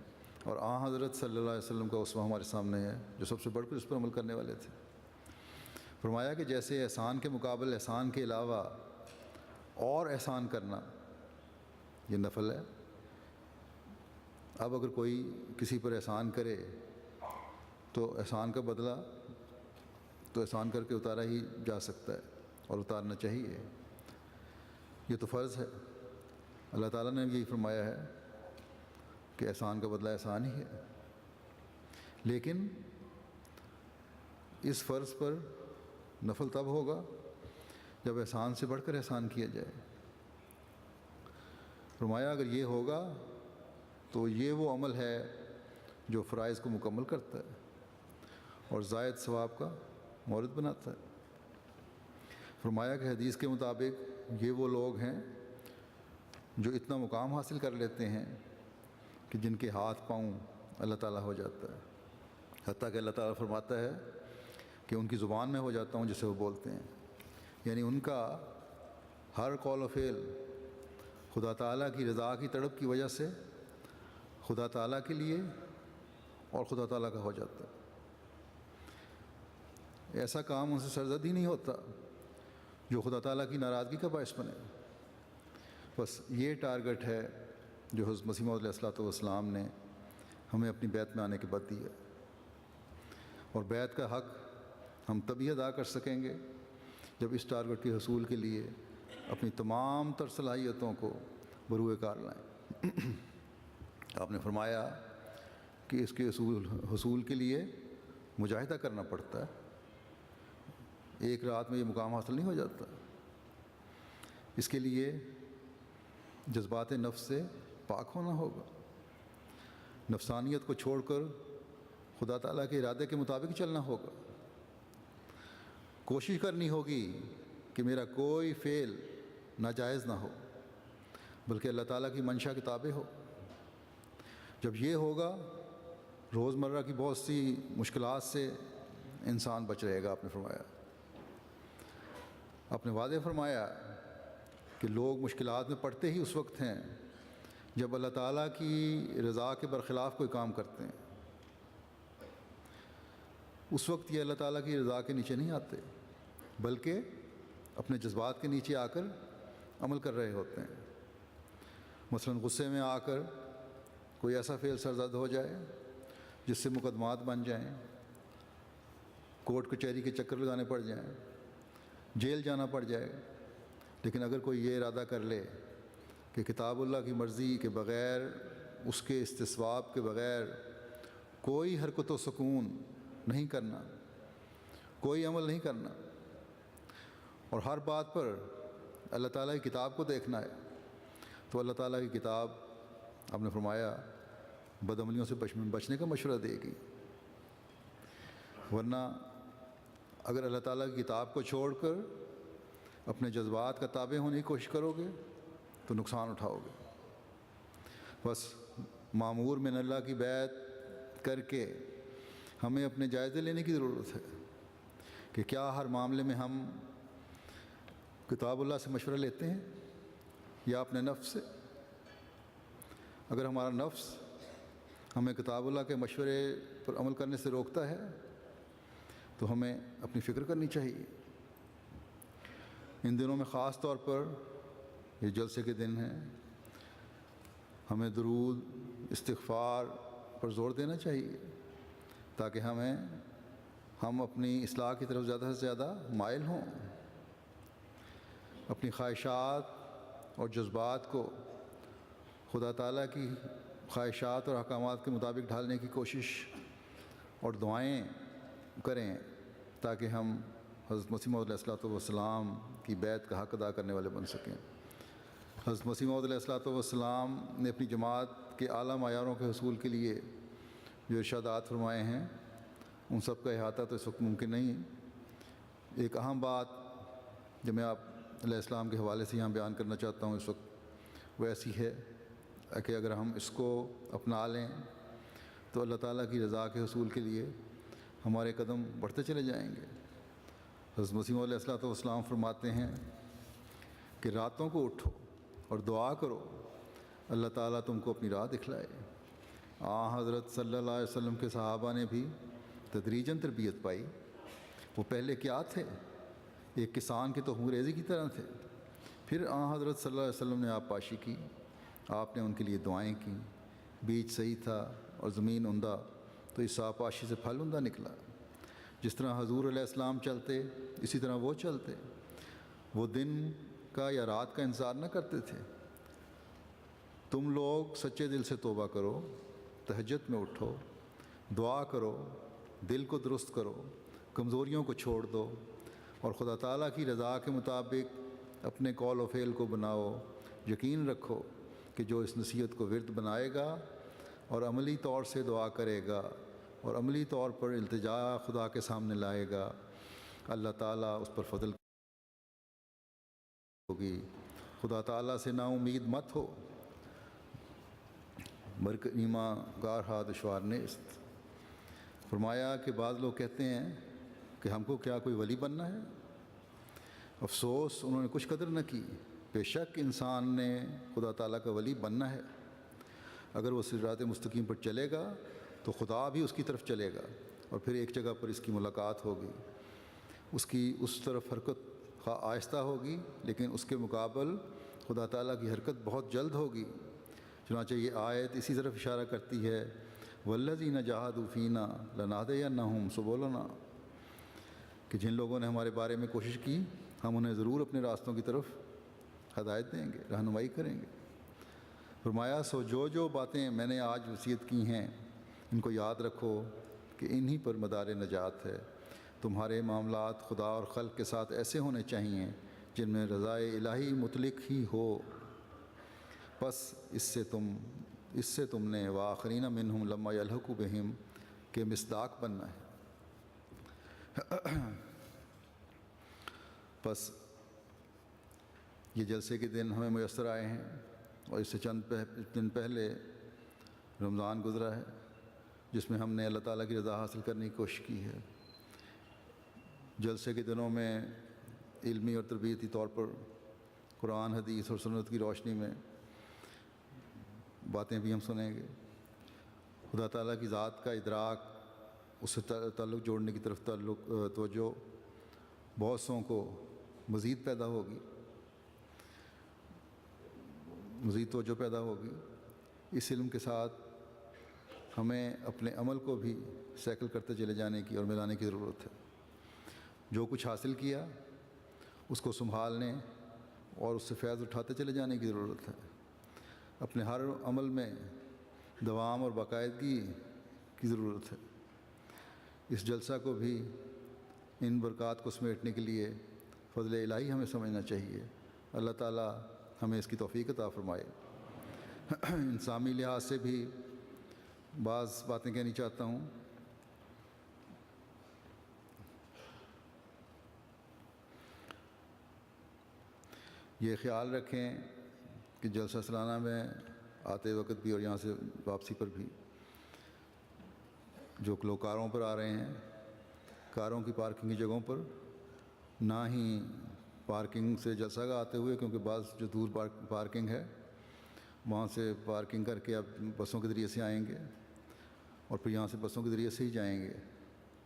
اور حضرت صلی اللہ علیہ وسلم کا اسوہ ہمارے سامنے ہے جو سب سے بڑھ کر اس پر عمل کرنے والے تھے۔ فرمایا کہ جیسے احسان کے مقابل احسان کے علاوہ اور احسان کرنا یہ نفل ہے۔ اب اگر کوئی کسی پر احسان کرے تو احسان کا بدلہ تو احسان کر کے اتارا ہی جا سکتا ہے اور اتارنا چاہیے، یہ تو فرض ہے۔ اللہ تعالیٰ نے یہی فرمایا ہے کہ احسان کا بدلہ احسان ہی ہے، لیکن اس فرض پر نفل تب ہوگا جب احسان سے بڑھ کر احسان کیا جائے۔ فرمایا اگر یہ ہوگا تو یہ وہ عمل ہے جو فرائض کو مکمل کرتا ہے اور زائد ثواب کا مورد بناتا ہے۔ فرمایا کہ حدیث کے مطابق یہ وہ لوگ ہیں جو اتنا مقام حاصل کر لیتے ہیں کہ جن کے ہاتھ پاؤں اللہ تعالیٰ ہو جاتا ہے، حتیٰ کہ اللہ تعالیٰ فرماتا ہے کہ ان کی زبان میں ہو جاتا ہوں جسے وہ بولتے ہیں، یعنی ان کا ہر قول و فعل خدا تعالیٰ کی رضا کی تڑپ کی وجہ سے خدا تعالیٰ کے لیے اور خدا تعالیٰ کا ہو جاتا ہے۔ ایسا کام ان سے سرزد ہی نہیں ہوتا جو خدا تعالیٰ کی ناراضگی کا باعث بنے۔ بس یہ ٹارگٹ ہے جو حضرت مسیح موعود علیہ الصلوۃ والسلام نے ہمیں اپنی بیت میں آنے کے بعد دی ہے، اور بیت کا حق ہم تبھی ادا کر سکیں گے جب اس ٹارگٹ کے حصول کے لیے اپنی تمام تر صلاحیتوں کو بروئے کار لائیں۔ آپ نے فرمایا کہ اس کے حصول کے لیے مجاہدہ کرنا پڑتا ہے، ایک رات میں یہ مقام حاصل نہیں ہو جاتا۔ اس کے لیے جذبات نفس سے پاک ہونا ہوگا، نفسانیت کو چھوڑ کر خدا تعالیٰ کے ارادے کے مطابق چلنا ہوگا، کوشش کرنی ہوگی کہ میرا کوئی فعل ناجائز نہ ہو بلکہ اللہ تعالیٰ کی منشا کے تابع ہو۔ جب یہ ہوگا روزمرہ کی بہت سی مشکلات سے انسان بچ رہے گا۔ آپ نے فرمایا، آپ نے واضح فرمایا کہ لوگ مشکلات میں پڑتے ہی اس وقت ہیں جب اللہ تعالیٰ کی رضا کے برخلاف کوئی کام کرتے ہیں، اس وقت یہ اللہ تعالیٰ کی رضا کے نیچے نہیں آتے بلکہ اپنے جذبات کے نیچے آ کر عمل کر رہے ہوتے ہیں۔ مثلاً غصے میں آ کر کوئی ایسا فعل سرزد ہو جائے جس سے مقدمات بن جائیں، کورٹ کچہری کے چکر لگانے پڑ جائیں، جیل جانا پڑ جائے، لیکن اگر کوئی یہ ارادہ کر لے کہ کتاب اللہ کی مرضی کے بغیر، اس کے استصواب کے بغیر کوئی حرکت و سکون نہیں کرنا، کوئی عمل نہیں کرنا، اور ہر بات پر اللہ تعالیٰ کی کتاب کو دیکھنا ہے، تو اللہ تعالیٰ کی کتاب آپ نے فرمایا بدعملیوں سے بچنے کا مشورہ دے گی۔ ورنہ اگر اللہ تعالیٰ کی کتاب کو چھوڑ کر اپنے جذبات کا تابع ہونے کی کوشش کرو گے تو نقصان اٹھاؤ گے۔ بس معمور من اللہ کی بیعت کر کے ہمیں اپنے جائزے لینے کی ضرورت ہے کہ کیا ہر معاملے میں ہم کتاب اللہ سے مشورہ لیتے ہیں یا اپنے نفس سے۔ اگر ہمارا نفس ہمیں کتاب اللہ کے مشورے پر عمل کرنے سے روکتا ہے تو ہمیں اپنی فکر کرنی چاہیے۔ ان دنوں میں خاص طور پر یہ جلسے کے دن ہیں، ہمیں درود استغفار پر زور دینا چاہیے تاکہ ہم اپنی اصلاح کی طرف زیادہ سے زیادہ مائل ہوں، اپنی خواہشات اور جذبات کو خدا تعالیٰ کی خواہشات اور احکامات کے مطابق ڈھالنے کی کوشش اور دعائیں کریں تاکہ ہم حضرت مسیح موعود علیہ الصلوۃ والسلام کی بیعت کا حق ادا کرنے والے بن سکیں۔ حضرت مسیح موعود علیہ الصلوۃ والسلام نے اپنی جماعت کے اعلیٰ معیاروں کے حصول کے لیے جو ارشادات فرمائے ہیں ان سب کا احاطہ تو اس وقت ممکن نہیں۔ ایک اہم بات جو میں آپ علیہ السلام کے حوالے سے یہاں بیان کرنا چاہتا ہوں اس وقت وہ ایسی ہے کہ اگر ہم اس کو اپنا لیں تو اللہ تعالیٰ کی رضا کے حصول کے لیے ہمارے قدم بڑھتے چلے جائیں گے۔ حضرت مسیح موعود علیہ الصلوۃ والسلام فرماتے ہیں کہ راتوں کو اٹھو اور دعا کرو اللہ تعالیٰ تم کو اپنی راہ دکھلائے۔ حضرت صلی اللہ علیہ وسلم کے صحابہ نے بھی تدریجاً تربیت پائی۔ وہ پہلے کیا تھے؟ ایک کسان کے تخم ریزی کی طرح تھے، پھر حضرت صلی اللہ علیہ وسلم نے آپ پاشی کی، آپ نے ان کے لیے دعائیں کیں، بیج صحیح تھا اور زمین عمدہ تو اس آبپاشی سے پھل عمدہ نکلا۔ جس طرح حضور علیہ السلام چلتے اسی طرح وہ چلتے، وہ دن کا یا رات کا انتظار نہ کرتے تھے۔ تم لوگ سچے دل سے توبہ کرو، تہجد میں اٹھو، دعا کرو، دل کو درست کرو، کمزوریوں کو چھوڑ دو اور خدا تعالیٰ کی رضا کے مطابق اپنے قول و فعل کو بناؤ۔ یقین رکھو کہ جو اس نصیحت کو ورد بنائے گا اور عملی طور سے دعا کرے گا اور عملی طور پر التجا خدا کے سامنے لائے گا، اللہ تعالیٰ اس پر فضل ہوگی خدا تعالیٰ سے نا امید مت ہو، برق ایماں گارہا دشوار نیست۔ فرمایا کہ بعض لوگ کہتے ہیں کہ ہم کو کیا کوئی ولی بننا ہے؟ افسوس انہوں نے کچھ قدر نہ کی۔ بے شک انسان نے خدا تعالیٰ کا ولی بننا ہے۔ اگر وہ صراط مستقیم پر چلے گا تو خدا بھی اس کی طرف چلے گا، اور پھر ایک جگہ پر اس کی ملاقات ہوگی۔ اس کی اس طرف حرکت خواہ آہستہ ہوگی، لیکن اس کے مقابل خدا تعالیٰ کی حرکت بہت جلد ہوگی۔ چنانچہ یہ آیت اسی طرف اشارہ کرتی ہے، والذین جاہدوا فینا لنہدینہم سبلنا، کہ جن لوگوں نے ہمارے بارے میں کوشش کی ہم انہیں ضرور اپنے راستوں کی طرف ہدایت دیں گے، رہنمائی کریں گے۔ فرمایا سو جو باتیں میں نے آج وصیت کی ہیں ان کو یاد رکھو کہ انہی پر مدار نجات ہے۔ تمہارے معاملات خدا اور خلق کے ساتھ ایسے ہونے چاہیے جن میں رضائے الہی مطلق ہی ہو۔ بس اس سے تم نے وآخرین منہم لما یلحقوا بہم کے مصداق بننا ہے۔ بس یہ جلسے کے دن ہمیں میسر آئے ہیں، اور اس سے چند دن پہلے رمضان گزرا ہے جس میں ہم نے اللہ تعالیٰ کی رضا حاصل کرنے کی کوشش کی ہے۔ جلسے کے دنوں میں علمی اور تربیتی طور پر قرآن، حدیث اور سنت کی روشنی میں باتیں بھی ہم سنیں گے۔ خدا تعالیٰ کی ذات کا ادراک، اس سے تعلق جوڑنے کی طرف توجہ بہت سوں کو مزید پیدا ہوگی، مزید توجہ پیدا ہوگی۔ اس علم کے ساتھ ہمیں اپنے عمل کو بھی سیکل کرتے چلے جانے کی اور ملانے کی ضرورت ہے۔ جو کچھ حاصل کیا اس کو سنبھالنے اور اس سے فیض اٹھاتے چلے جانے کی ضرورت ہے۔ اپنے ہر عمل میں دوام اور باقاعدگی کی ضرورت ہے۔ اس جلسہ کو بھی ان برکات کو سمیٹنے کے لیے فضل الہی ہمیں سمجھنا چاہیے۔ اللہ تعالیٰ ہمیں اس کی توفیق عطا فرمائے۔ انسانی لحاظ سے بھی بعض باتیں کہنی چاہتا ہوں۔ یہ خیال رکھیں کہ جلسہ سالانہ میں آتے وقت بھی اور یہاں سے واپسی پر بھی جو لوگ کاروں پر آ رہے ہیں، کاروں کی پارکنگ کی جگہوں پر نہ ہی پارکنگ سے جلسہ کا آتے ہوئے، کیونکہ بعض جو دور پارکنگ ہے وہاں سے پارکنگ کر کے اب بسوں کے ذریعے سے آئیں گے اور پھر یہاں سے بسوں کے ذریعے سے ہی جائیں گے،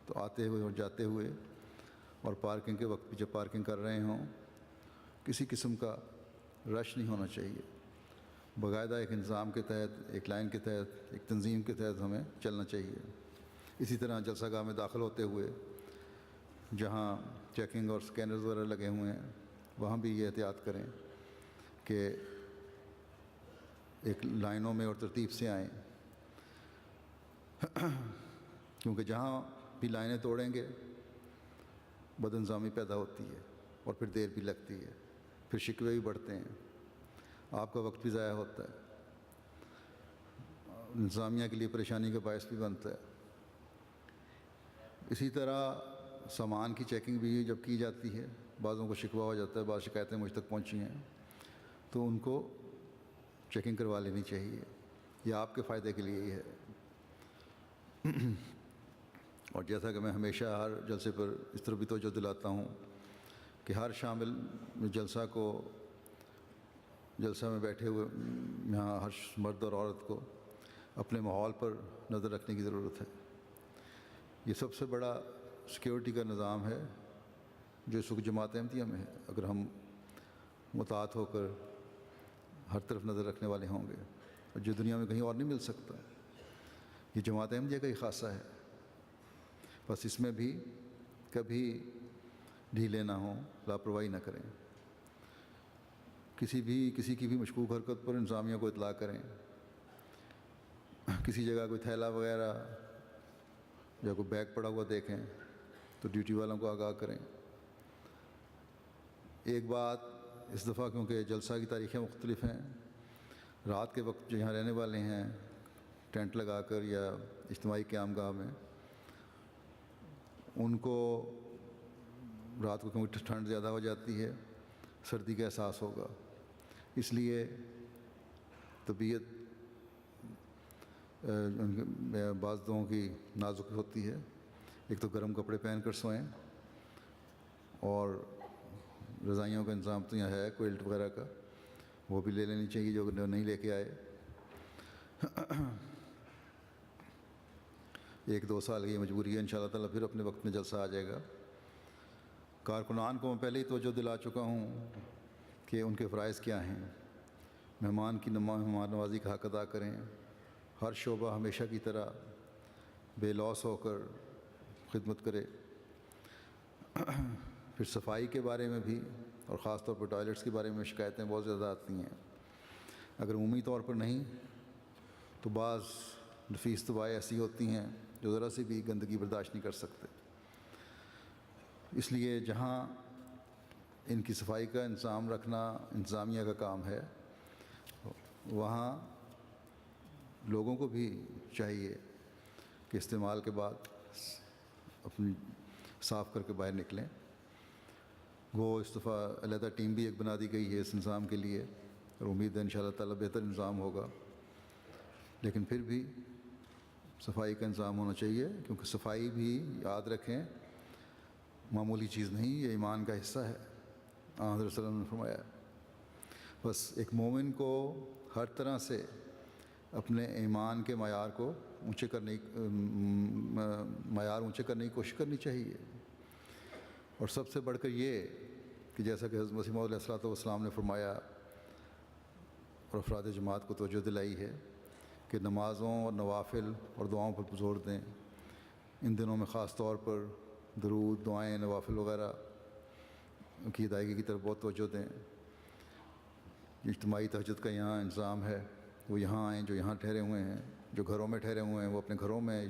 تو آتے ہوئے اور جاتے ہوئے اور پارکنگ کے وقت بھی جب پارکنگ کر رہے ہوں کسی قسم کا رش نہیں ہونا چاہیے۔ باقاعدہ ایک انظام کے تحت، ایک لائن کے تحت، ایک تنظیم کے تحت ہمیں چلنا چاہیے۔ اسی طرح جلسہ گاہ میں داخل ہوتے ہوئے جہاں چیکنگ اور سکینرز وغیرہ لگے ہوئے ہیں وہاں بھی یہ احتیاط کریں کہ ایک لائنوں میں اور ترتیب سے آئیں، کیونکہ جہاں بھی لائنیں توڑیں گے بد انظامی پیدا ہوتی ہے اور پھر دیر بھی لگتی ہے، پھر شکوے بھی بڑھتے ہیں، آپ کا وقت بھی ضائع ہوتا ہے، انتظامیہ کے لیے پریشانی کا باعث بھی بنتا ہے۔ اسی طرح سامان کی چیکنگ بھی جب کی جاتی ہے، بعضوں کو شکوہ ہو جاتا ہے، بعض شکایتیں مجھ تک پہنچی ہیں، تو ان کو چیکنگ کروا لینی چاہیے، یہ آپ کے فائدے کے لیے ہی ہے۔ اور جیسا کہ میں ہمیشہ ہر جلسے پر اس طرح بھی توجہ دلاتا ہوں کہ ہر شامل جلسہ میں بیٹھے ہوئے یہاں ہر مرد اور عورت کو اپنے ماحول پر نظر رکھنے کی ضرورت ہے۔ یہ سب سے بڑا سیکیورٹی کا نظام ہے جو اس وقت جماعت احمدیہ میں ہے۔ اگر ہم متعاہد ہو کر ہر طرف نظر رکھنے والے ہوں گے، اور جو دنیا میں کہیں اور نہیں مل سکتا، یہ جماعت احمدیہ کا ہی خاصہ ہے۔ بس اس میں بھی کبھی ڈھیلے نہ ہوں، لاپرواہی نہ کریں، کسی کی بھی مشکوک حرکت پر انتظامیہ کو اطلاع کریں، کسی جگہ کوئی تھیلا وغیرہ یا کوئی بیگ پڑا ہوا دیکھیں تو ڈیوٹی والوں کو آگاہ کریں۔ ایک بات اس دفعہ، کیونکہ جلسہ کی تاریخیں مختلف ہیں، رات کے وقت جو یہاں رہنے والے ہیں ٹینٹ لگا کر یا اجتماعی قیام گاہ میں، ان کو رات کو کیونکہ ٹھنڈ زیادہ ہو جاتی ہے، سردی کا احساس ہوگا، اس لیے طبیعت بعض لوگوں کی نازک ہوتی ہے. ایک تو گرم کپڑے پہن کر سوئیں، اور رضائیوں کا انتظام تو یہاں ہے کوئلٹ وغیرہ کا، وہ بھی لے لینی چاہیے جو نہیں لے کے آئے. 1-2 سال کی مجبوری ہے، انشاءاللہ تعالیٰ پھر اپنے وقت میں جلسہ آ جائے گا. کارکنان کو میں پہلے ہی توجہ دلا چکا ہوں کہ ان کے فرائض کیا ہیں. مہمان کی مہمان نوازی کا حق ادا کریں، ہر شعبہ ہمیشہ کی طرح بے لوث ہو کر خدمت کرے. پھر صفائی کے بارے میں بھی، اور خاص طور پر ٹوائلٹس کے بارے میں شکایتیں بہت زیادہ آتی ہیں. اگر عمومی طور پر نہیں تو بعض نفیس طباعیں ایسی ہوتی ہیں جو ذرا سی بھی گندگی برداشت نہیں کر سکتے. اس لیے جہاں ان کی صفائی کا انتظام رکھنا انتظامیہ کا کام ہے، وہاں لوگوں کو بھی چاہیے کہ استعمال کے بعد اپنی صاف کر کے باہر نکلیں. وہ اس دفعہ علیحدہ ٹیم بھی ایک بنا دی گئی ہے اس نظام کے لیے، اور امید ہے انشاءاللہ تعالیٰ بہتر نظام ہوگا. لیکن پھر بھی صفائی کا انتظام ہونا چاہیے، کیونکہ صفائی بھی یاد رکھیں معمولی چیز نہیں، یہ ایمان کا حصہ ہے. حضرت صلی اللہ علیہ وسلم نے فرمایا. بس ایک مومن کو ہر طرح سے اپنے ایمان کے معیار اونچے کرنے کی کوشش کرنی چاہیے. اور سب سے بڑھ کر یہ کہ جیسا کہ حضرت مسیح موعود علیہ الصلوۃ والسلام نے فرمایا اور افراد جماعت کو توجہ دلائی ہے کہ نمازوں اور نوافل اور دعاؤں پر زور دیں. ان دنوں میں خاص طور پر درود، دعائیں، نوافل وغیرہ کی ادائیگی کی طرف بہت توجہ دیں. اجتماعی تہجد کا یہاں انتظام ہے، وہ یہاں آئیں جو یہاں ٹھہرے ہوئے ہیں. جو گھروں میں ٹھہرے ہوئے ہیں وہ اپنے گھروں میں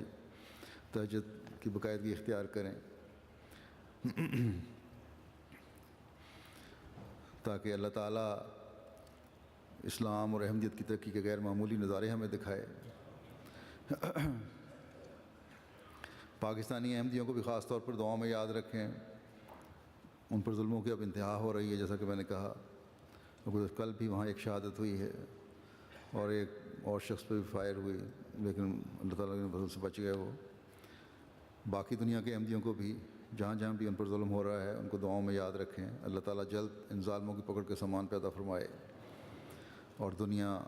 تہجد کی باقاعدگی اختیار کریں، تاکہ اللہ تعالیٰ اسلام اور احمدیت کی ترقی کے غیر معمولی نظارے ہمیں دکھائے. پاکستانی احمدیوں کو بھی خاص طور پر دعاؤں میں یاد رکھیں. ان پر ظلموں کی اب انتہا ہو رہی ہے، جیسا کہ میں نے کہا. کل بھی وہاں ایک شہادت ہوئی ہے اور ایک اور شخص پہ بھی فائر ہوئی، لیکن اللہ تعالیٰ کے فضل سے بچ گئے وہ. باقی دنیا کے احمدیوں کو بھی جہاں جہاں بھی ان پر ظلم ہو رہا ہے ان کو دعاؤں میں یاد رکھیں. اللہ تعالیٰ جلد ان ظالموں کی پکڑ کے سامان پیدا فرمائے اور دنیا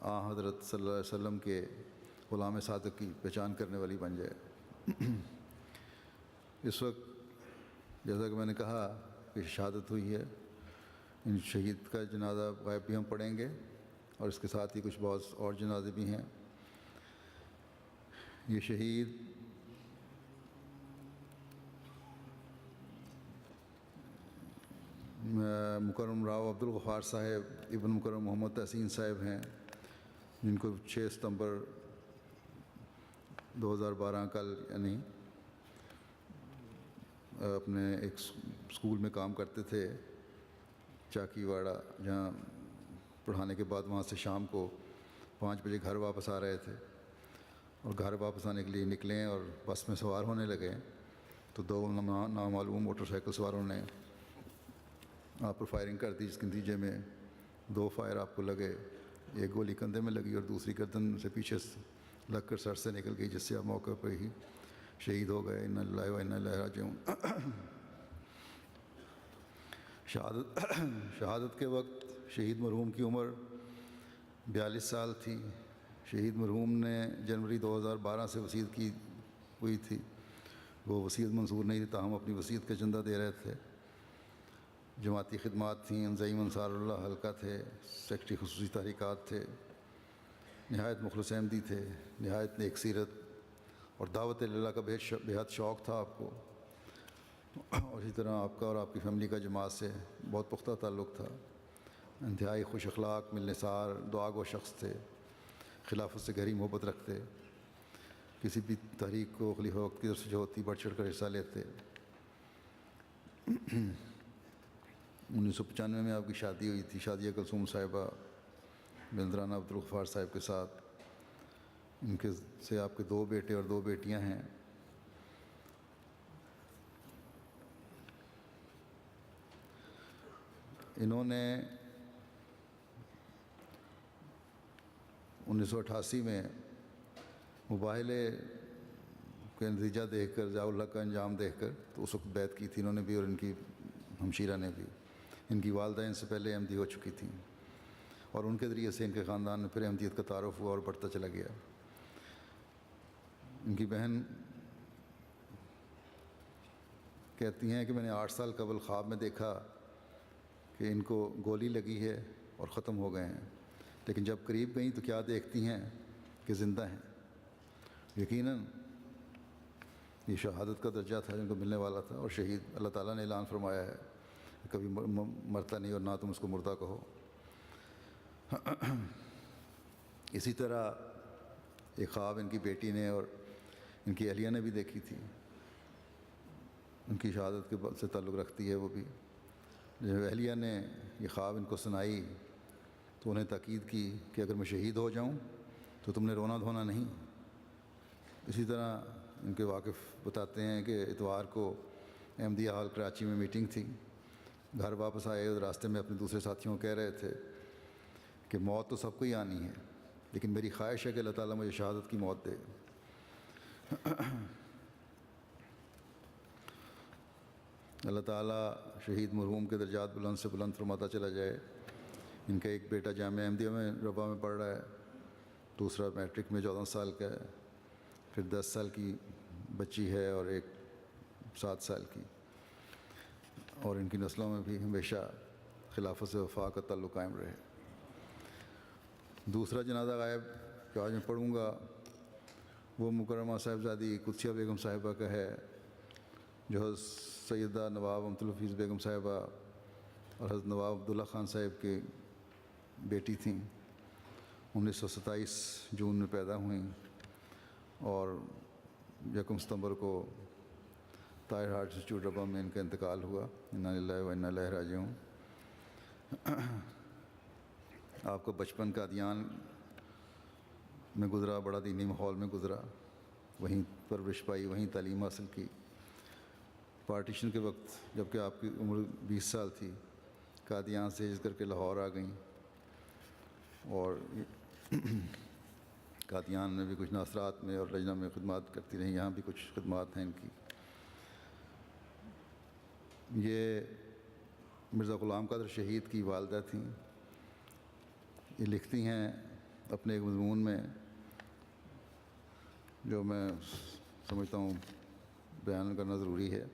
حضرت صلی اللہ علیہ وسلم کے غلام صادق کی پہچان کرنے والی بن جائے. اس وقت جیسا کہ میں نے کہا کہ شہادت ہوئی ہے، ان شہید کا جنازہ غائب بھی ہم پڑھیں گے، اور اس کے ساتھ ہی کچھ بہت اور جنازے بھی ہیں. یہ شہید مکرم راؤ عبدالغفار صاحب ابن مکرم محمد تحسین صاحب ہیں، جن کو 6 ستمبر 2012 کل یعنی اپنے ایک اسکول میں کام کرتے تھے چاکی واڑہ، جہاں پڑھانے کے بعد وہاں سے شام کو 5 بجے گھر واپس آ رہے تھے. اور گھر واپس آنے کے لیے نکلیں اور بس میں سوار ہونے لگے تو 2 نامعلوم موٹر سائیکل سواروں نے آپ پر فائرنگ کر دی، جس کے نتیجے میں 2 فائر آپ کو لگے. ایک گولی کندھے میں لگی اور دوسری گردن سے پیچھے لگ کر سر سے نکل گئی، جس سے آپ موقع پہ ہی شہید ہو گئے. انا للہ و انا الیہ راجعون. شہادت کے وقت شہید مرحوم کی عمر 42 سال تھی. شہید مرحوم نے جنوری 2012 سے وصیت کی ہوئی تھی. وہ وصیت منظور نہیں تھی، تاہم اپنی وصیت کا چندہ دے رہے تھے. جماعتی خدمات تھیں، زعیم انصار اللہ حلقہ تھے، سیکٹری خصوصی تحریکات تھے، نہایت مخلص احمدی تھے، نہایت نیک سیرت اور دعوت اللہ کا بہت شوق تھا آپ کو. اور اسی طرح آپ کا اور آپ کی فیملی کا جماعت سے بہت پختہ تعلق تھا. انتہائی خوش اخلاق، ملنسار، دعا گو شخص تھے، خلافت سے گہری محبت رکھتے، کسی بھی تحریک کو خلیفہ وقت کی طرف سے جو ہوتی بڑھ چڑھ کر حصہ لیتے. 1995 میں آپ کی شادی ہوئی تھی، شادیہ کلثوم صاحبہ بنت رانا عبدالغفار صاحب کے ساتھ. ان کے سے آپ کے 2 بیٹے اور 2 بیٹیاں ہیں. انہوں نے 1988 میں مباہلے کے نتیجہ دیکھ کر، ضیاء الحق کا انجام دیکھ کر، تو اس وقت بیعت کی تھی انہوں نے بھی اور ان کی ہمشیرہ نے بھی۔ ان کی والدہ ان سے پہلے احمدی ہو چکی تھیں اور ان کے ذریعے سے ان کے خاندان میں پھر احمدیت کا تعارف ہوا اور بڑھتا چلا گیا۔ ان کی بہن کہتی ہیں کہ میں نے 8 سال قبل خواب میں دیکھا کہ ان کو گولی لگی ہے اور ختم ہو گئے ہیں، لیکن جب قریب گئیں تو کیا دیکھتی ہیں کہ زندہ ہیں۔ یقیناً یہ شہادت کا درجہ تھا جن کو ملنے والا تھا، اور شہید اللہ تعالیٰ نے اعلان فرمایا ہے کہ کبھی مرتا نہیں اور نہ تم اس کو مردہ کہو۔ اسی طرح ایک خواب ان کی بیٹی نے اور ان کی اہلیہ نے بھی دیکھی تھی، ان کی شہادت کے سے تعلق رکھتی ہے وہ بھی۔ جب اہلیہ نے یہ خواب ان کو سنائی تو انہیں تاکید کی کہ اگر میں شہید ہو جاؤں تو تم نے رونا دھونا نہیں۔ اسی طرح ان کے واقف بتاتے ہیں کہ اتوار کو احمدیہ ہال کراچی میں میٹنگ تھی، گھر واپس آئے اور راستے میں اپنے دوسرے ساتھیوں کو کہہ رہے تھے کہ موت تو سب کو ہی آنی ہے، لیکن میری خواہش ہے کہ اللہ تعالیٰ مجھے شہادت کی موت دے۔ اللہ تعالیٰ شہید مرحوم کے درجات بلند سے بلند فرماتا چلا جائے۔ ان کا ایک بیٹا جامعہ احمدیہ میں ربا میں پڑھ رہا ہے، دوسرا میٹرک میں 14 سال کا ہے، پھر 10 سال کی بچی ہے اور ایک 7 سال کی، اور ان کی نسلوں میں بھی ہمیشہ خلافت سے وفا کا تعلق قائم رہے۔ دوسرا جنازہ غائب جو آج میں پڑھوں گا وہ مکرمہ صاحبزادی قدسیہ بیگم صاحبہ کا ہے، جو حضرت سیدہ نواب امت الحفیظ بیگم صاحبہ اور حضرت نواب عبداللہ خان صاحب کی بیٹی تھیں۔ 1927 جون میں پیدا ہوئیں اور 1 ستمبر کو طاہر ہارٹ انسٹیٹیوٹ ربا میں ان کا انتقال ہوا۔ انا للہ و انا الیہ راجعون۔ آپ کا بچپن قادیان میں گزرا، بڑا دینی ماحول میں گزرا، وہیں پرورش پائی، وہیں تعلیم حاصل کی۔ پارٹیشن کے وقت جب کہ آپ کی عمر 20 سال تھی، قادیان سے ہجرت کر کے لاہور آ گئیں، اور قادیان میں بھی کچھ ناصرات میں اور لجنہ میں خدمات کرتی رہیں، یہاں بھی کچھ خدمات ہیں ان کی۔ یہ مرزا غلام قادر شہید کی والدہ تھیں۔ یہ لکھتی ہیں اپنے ایک مضمون میں، جو میں سمجھتا ہوں بیان کرنا ضروری ہے۔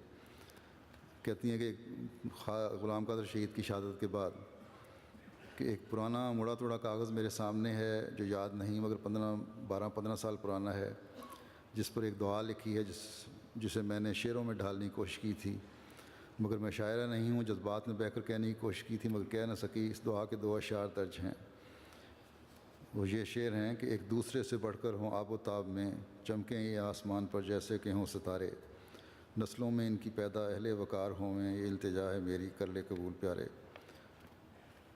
کہتی ہیں کہ غلام قادر شہید کی شہادت کے بعد کہ ایک پرانا مڑا توڑا کاغذ میرے سامنے ہے جو یاد نہیں مگر 12-15 سال پرانا ہے، جس پر ایک دعا لکھی ہے جسے میں نے شعروں میں ڈھالنے کی کوشش کی تھی، مگر میں شاعرہ نہیں ہوں، جذبات میں بہہ کر کہنے کی کوشش کی تھی مگر کہہ نہ سکی۔ اس دعا کے 2 اشعار درج ہیں، وہ یہ شعر ہیں کہ ایک دوسرے سے بڑھ کر ہوں آب و تاب میں، چمکیں یہ آسمان پر جیسے کہ ہوں ستارے، نسلوں میں ان کی پیدا اہل وقار ہوں، یہ التجا ہے میری کر لے قبول پیارے۔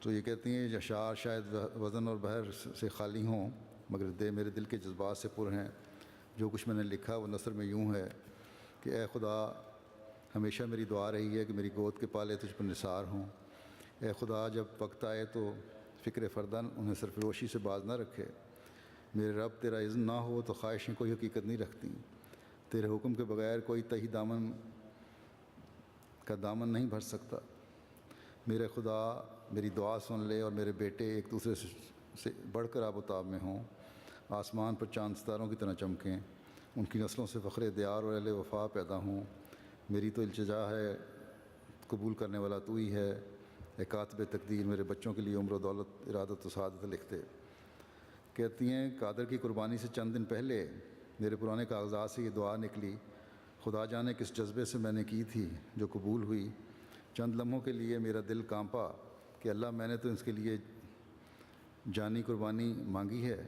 تو یہ کہتی ہیں یہ اشعار شاید وزن اور بحر سے خالی ہوں مگر میرے دل کے جذبات سے پر ہیں۔ جو کچھ میں نے لکھا وہ نثر میں یوں ہے کہ اے خدا، ہمیشہ میری دعا رہی ہے کہ میری گود کے پالے تجھ پر نثار ہوں۔ اے خدا، جب وقت آئے تو فکر فردن انہیں سرفروشی سے باز نہ رکھے۔ میرے رب، تیرا اذن نہ ہو تو خواہشیں کوئی حقیقت نہیں رکھتی، تیرے حکم کے بغیر کوئی تہی دامن کا دامن نہیں بھر سکتا۔ میرے خدا، میری دعا سن لے اور میرے بیٹے ایک دوسرے سے بڑھ کر آب و تاب میں ہوں، آسمان پر چاند ستاروں کی طرح چمکیں، ان کی نسلوں سے فخر دیار اور اہل وفا پیدا ہوں۔ میری تو التجا ہے، قبول کرنے والا تو ہی ہے، اے کاتب تقدیر، میرے بچوں کے لیے عمر و دولت، ارادت و سعادت لکھتے۔ کہتی ہیں قادر کی قربانی سے چند دن پہلے میرے پرانے کاغذات سے یہ دعا نکلی، خدا جانے کس جذبے سے میں نے کی تھی جو قبول ہوئی۔ چند لمحوں کے لیے میرا دل کانپا کہ اللہ، میں نے تو اس کے لیے جانی قربانی مانگی ہے۔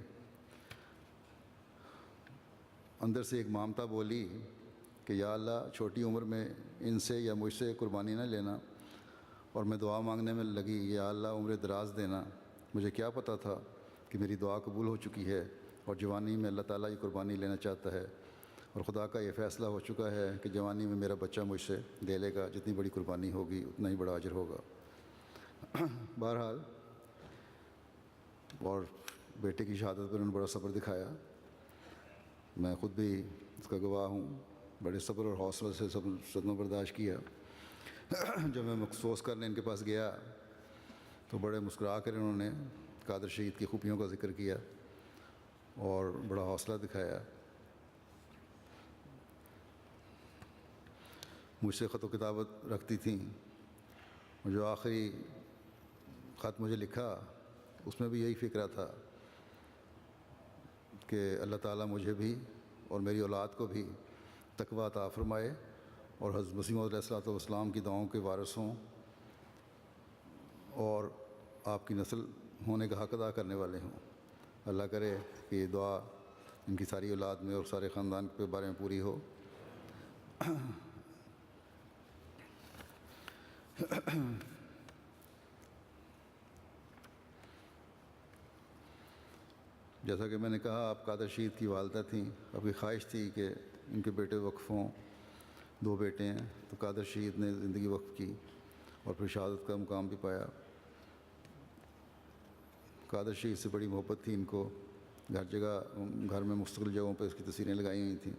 اندر سے ایک مامتا بولی کہ یا اللہ، چھوٹی عمر میں ان سے یا مجھ سے قربانی نہ لینا، اور میں دعا مانگنے میں لگی، یا اللہ عمر دراز دینا۔ مجھے کیا پتہ تھا کہ میری دعا قبول ہو چکی ہے اور جوانی میں اللہ تعالیٰ یہ قربانی لینا چاہتا ہے، اور خدا کا یہ فیصلہ ہو چکا ہے کہ جوانی میں میرا بچہ مجھ سے لے لے گا، جتنی بڑی قربانی ہوگی اتنا ہی بڑا اجر ہوگا۔ بہرحال، اور بیٹے کی شہادت پر انہوں نے بڑا صبر دکھایا. میں خود بھی اس کا گواہ ہوں. بڑے صبر اور حوصلے سے سب صدمہ برداشت کیا. جب میں مخصوص کرنے ان کے پاس گیا تو بڑے مسکرا کر انہوں نے قادر شہید کی خوبیوں کا ذکر کیا اور بڑا حوصلہ دکھایا. مجھ سے خط و کتابت رکھتی تھیں. جو آخری خط مجھے لکھا اس میں بھی یہی فکرہ تھا کہ اللہ تعالیٰ مجھے بھی اور میری اولاد کو بھی تقویٰ عطا فرمائے اور حضرت مسیح موعود علیہ السلام کی دعاؤں کے وارث ہوں اور آپ کی نسل ہونے کا حق ادا کرنے والے ہوں. اللہ کرے کہ یہ دعا ان کی ساری اولاد میں اور سارے خاندان کے بارے میں پوری ہو. جیسا کہ میں نے کہا آپ قادر شہید کی والدہ تھیں. آپ کی خواہش تھی کہ ان کے بیٹے وقف ہوں. 2 بیٹے ہیں تو قادر شہید نے زندگی وقف کی اور پھر شہادت کا مقام بھی پایا. قادر شہید سے بڑی محبت تھی ان کو. گھر میں مستقل جگہوں پہ اس کی تصویریں لگائی ہوئی تھیں.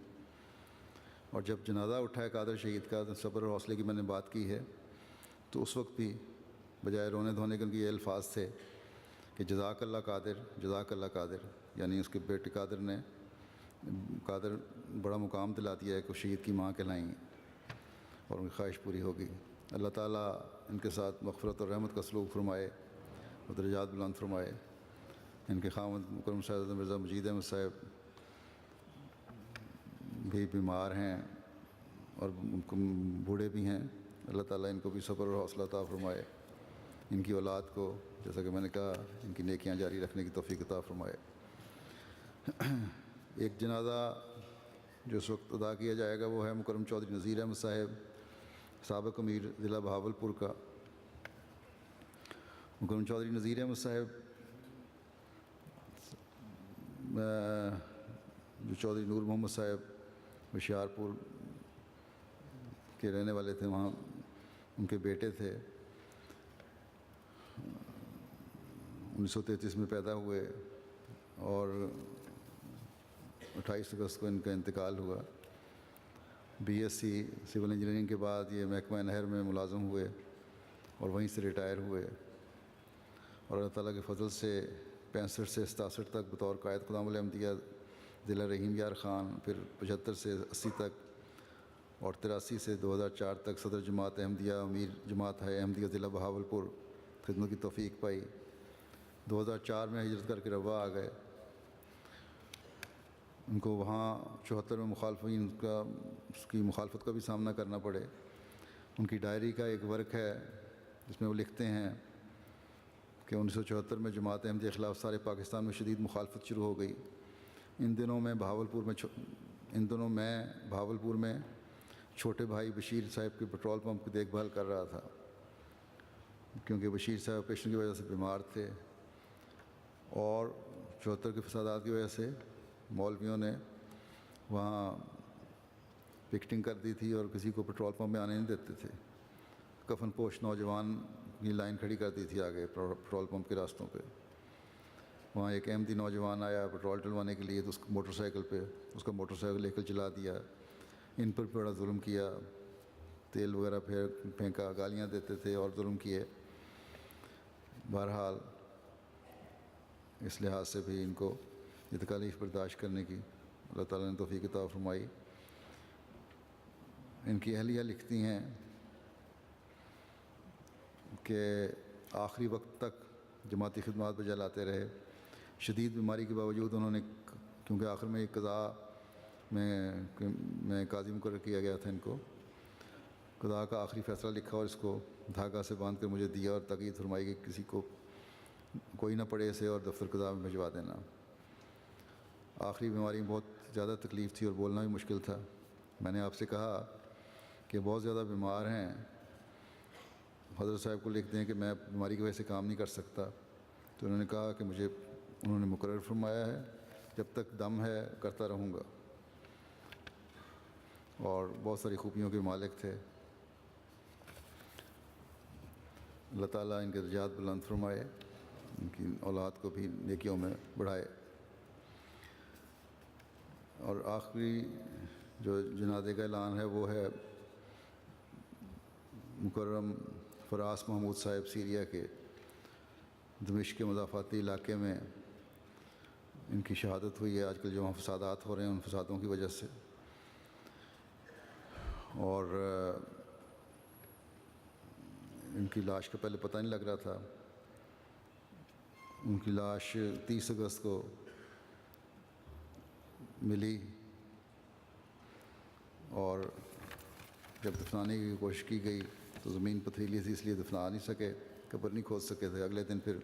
اور جب جنازہ اٹھایا قادر شہید کا صبر اور حوصلے کی میں نے بات کی ہے تو اس وقت بھی بجائے رونے دھونے کے ان کے یہ الفاظ تھے کہ جزاک اللہ قادر، جزاک اللہ قادر. یعنی اس کے بیٹے قادر بڑا مقام دلا دیا ہے کہ شہید کی ماں کہلائیں اور ان کی خواہش پوری ہوگی. اللہ تعالیٰ ان کے ساتھ مغفرت اور رحمت کا سلوک فرمائے اور درجات بلند فرمائے. ان کے خاوند مکرم سید مرزا مجید احمد صاحب بھی بیمار ہیں اور ان کو بوڑھے بھی ہیں. اللہ تعالیٰ ان کو بھی صبر اور حوصلہ عطا فرمائے. ان کی اولاد کو جیسا کہ میں نے کہا ان کی نیکیاں جاری رکھنے کی توفیق عطا فرمائے. ایک جنازہ جو اس وقت ادا کیا جائے گا وہ ہے مکرم چودھری نذیر احمد صاحب سابق امیر ضلع بہاولپور کا. مکرم چودھری نذیر احمد صاحب جو چودھری نور محمد صاحب ہوشیارپور کے رہنے والے تھے، وہاں ان کے بیٹے تھے. 1933 میں پیدا ہوئے اور 28 اگست کو ان کا انتقال ہوا. BSc سول انجینئرنگ کے بعد یہ محکمہ نہر میں ملازم ہوئے اور وہیں سے ریٹائر ہوئے. اور اللہ تعالیٰ کے فضل سے 65 سے 67 تک بطور قائد خدام الاحمدیہ ضلع رحیم یار خان، پھر 75 سے 80 تک اور 83 سے 2004 تک صدر جماعت احمدیہ امیر جماعت ہے احمدیہ ضلع بہاولپور خدمت کی توفیق پائی. 2004 میں ہجرت کر کے روا آ گئے. ان کو وہاں 74 میں مخالفین اس کی مخالفت کا بھی سامنا کرنا پڑے. ان کی ڈائری کا ایک ورک ہے جس میں وہ لکھتے ہیں کہ 1974 میں جماعت احمدیہ کے خلاف سارے پاکستان میں شدید مخالفت شروع ہو گئی. ان دنوں میں بہاولپور میں چھوٹے بھائی بشیر صاحب کے پٹرول پمپ کی دیکھ بھال کر رہا تھا کیونکہ بشیر صاحب آپریشن کی وجہ سے بیمار تھے اور 74 کے فسادات کی وجہ سے مولویوں نے وہاں پکٹنگ کر دی تھی اور کسی کو پٹرول پمپ میں آنے نہیں دیتے تھے. کفن پوش نوجوان کی لائن کھڑی کر دی تھی آگے پٹرول پمپ کے راستوں پہ. وہاں ایک احمدی نوجوان آیا پٹرول ڈلوانے کے لیے تو اس موٹر سائیکل پہ اس کا موٹر سائیکل لے کر چلا دیا. ان پر بڑا ظلم کیا، تیل وغیرہ پھینکا، گالیاں دیتے تھے اور ظلم کیے. بہرحال اس لحاظ سے بھی ان کو یہ تکالیف برداشت کرنے کی اللہ تعالیٰ نے توفیق عطا فرمائی. ان کی اہلیہ لکھتی ہیں کہ آخری وقت تک جماعتی خدمات بجا لاتے رہے. شدید بیماری کے باوجود انہوں نے، کیونکہ آخر میں ایک قضاء میں قاضی مقرر کیا گیا تھا، ان کو قضاء کا آخری فیصلہ لکھا اور اس کو دھاگا سے باندھ کر مجھے دیا اور تاکید فرمائی کہ کسی کو کوئی نہ پڑھے اسے اور دفتر قضاء میں بھجوا دینا. آخری بیماری میں بہت زیادہ تکلیف تھی اور بولنا بھی مشکل تھا. میں نے آپ سے کہا کہ بہت زیادہ بیمار ہیں، حضرت صاحب کو لکھ دیں کہ میں بیماری کی وجہ سے کام نہیں کر سکتا. تو انہوں نے کہا کہ مجھے انہوں نے مقرر فرمایا ہے جب تک دم ہے کرتا رہوں گا. اور بہت ساری خوبیوں کے مالک تھے. اللہ تعالیٰ ان کے درجات بلند فرمائے. ان کی اولاد کو بھی نیکیوں میں بڑھائے۔ اور آخری جو جنازے کا اعلان ہے وہ ہے مکرم فراس محمود صاحب سیریا کے دمشق کے مضافاتی علاقے میں ان کی شہادت ہوئی ہے۔ آج کل جو وہاں فسادات ہو رہے ہیں ان فسادوں کی وجہ سے، اور ان کی لاش کا پہلے پتہ نہیں لگ رہا تھا۔ ان کی لاش 30 اگست کو ملی، اور جب دفنانے کی کوشش کی گئی تو زمین پتھریلی تھی، اس لیے دفنا نہیں سکے، قبر نہیں کھود سکے تھے۔ اگلے دن پھر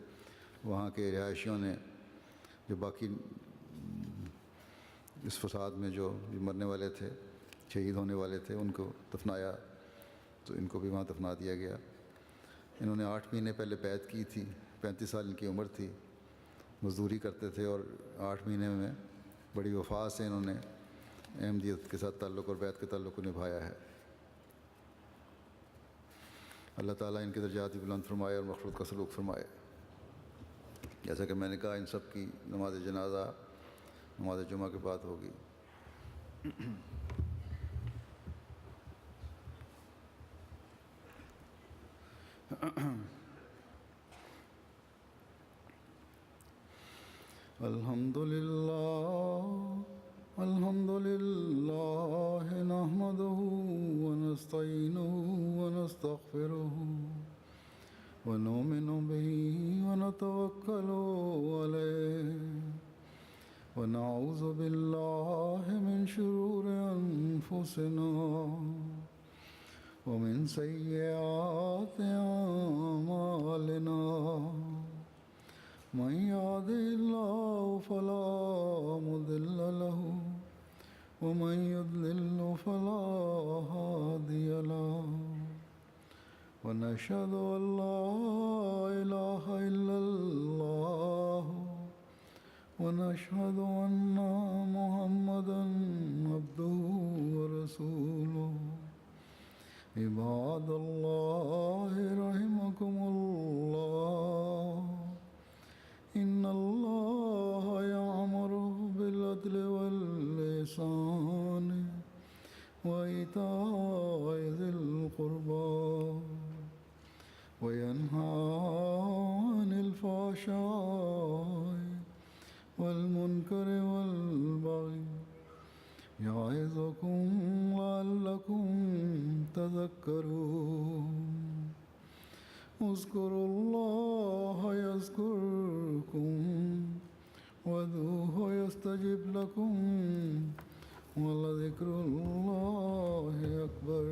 وہاں کے رہائشیوں نے جو باقی اس فساد میں جو مرنے والے تھے، شہید ہونے والے تھے، ان کو دفنایا، تو ان کو بھی وہاں دفنا دیا گیا۔ انہوں نے 8 مہینے پہلے بیعت کی تھی، 35 سال ان کی عمر تھی، مزدوری کرتے تھے، اور 8 مہینے میں بڑی وفا سے انہوں نے احمدیت کے ساتھ تعلق اور بیعت کے تعلق کو نبھایا ہے۔ اللہ تعالیٰ ان کے درجات بھی بلند فرمائے اور مغفرت کا سلوک فرمائے۔ جیسا کہ میں نے کہا، ان سب کی نماز جنازہ نماز جمعہ کے بعد ہوگی۔ الحمد للہ نحمدہ ونستعینہ ونستغفرہ ونؤمن بہ ونتوکل علیہ ونعوذ باللہ من شرور انفسنا ومن سیئات اعمالنا، من يهده الله فلا مضل له ومن يضلل فلا هادي له، ونشهد أن لا إله إلا الله ونشهد أن محمدا عبده ورسوله۔ عباد الله رحمكم الله، إن الله يأمر بالعدل والإحسان وإيتاء ذي القربى وينهى عن الفحشاء والمنكر والبغي، يعظكم لعلكم تذكرون۔ اذكروا الله يذكركم وادعوه يستجب لكم، ولذكر الله أكبر۔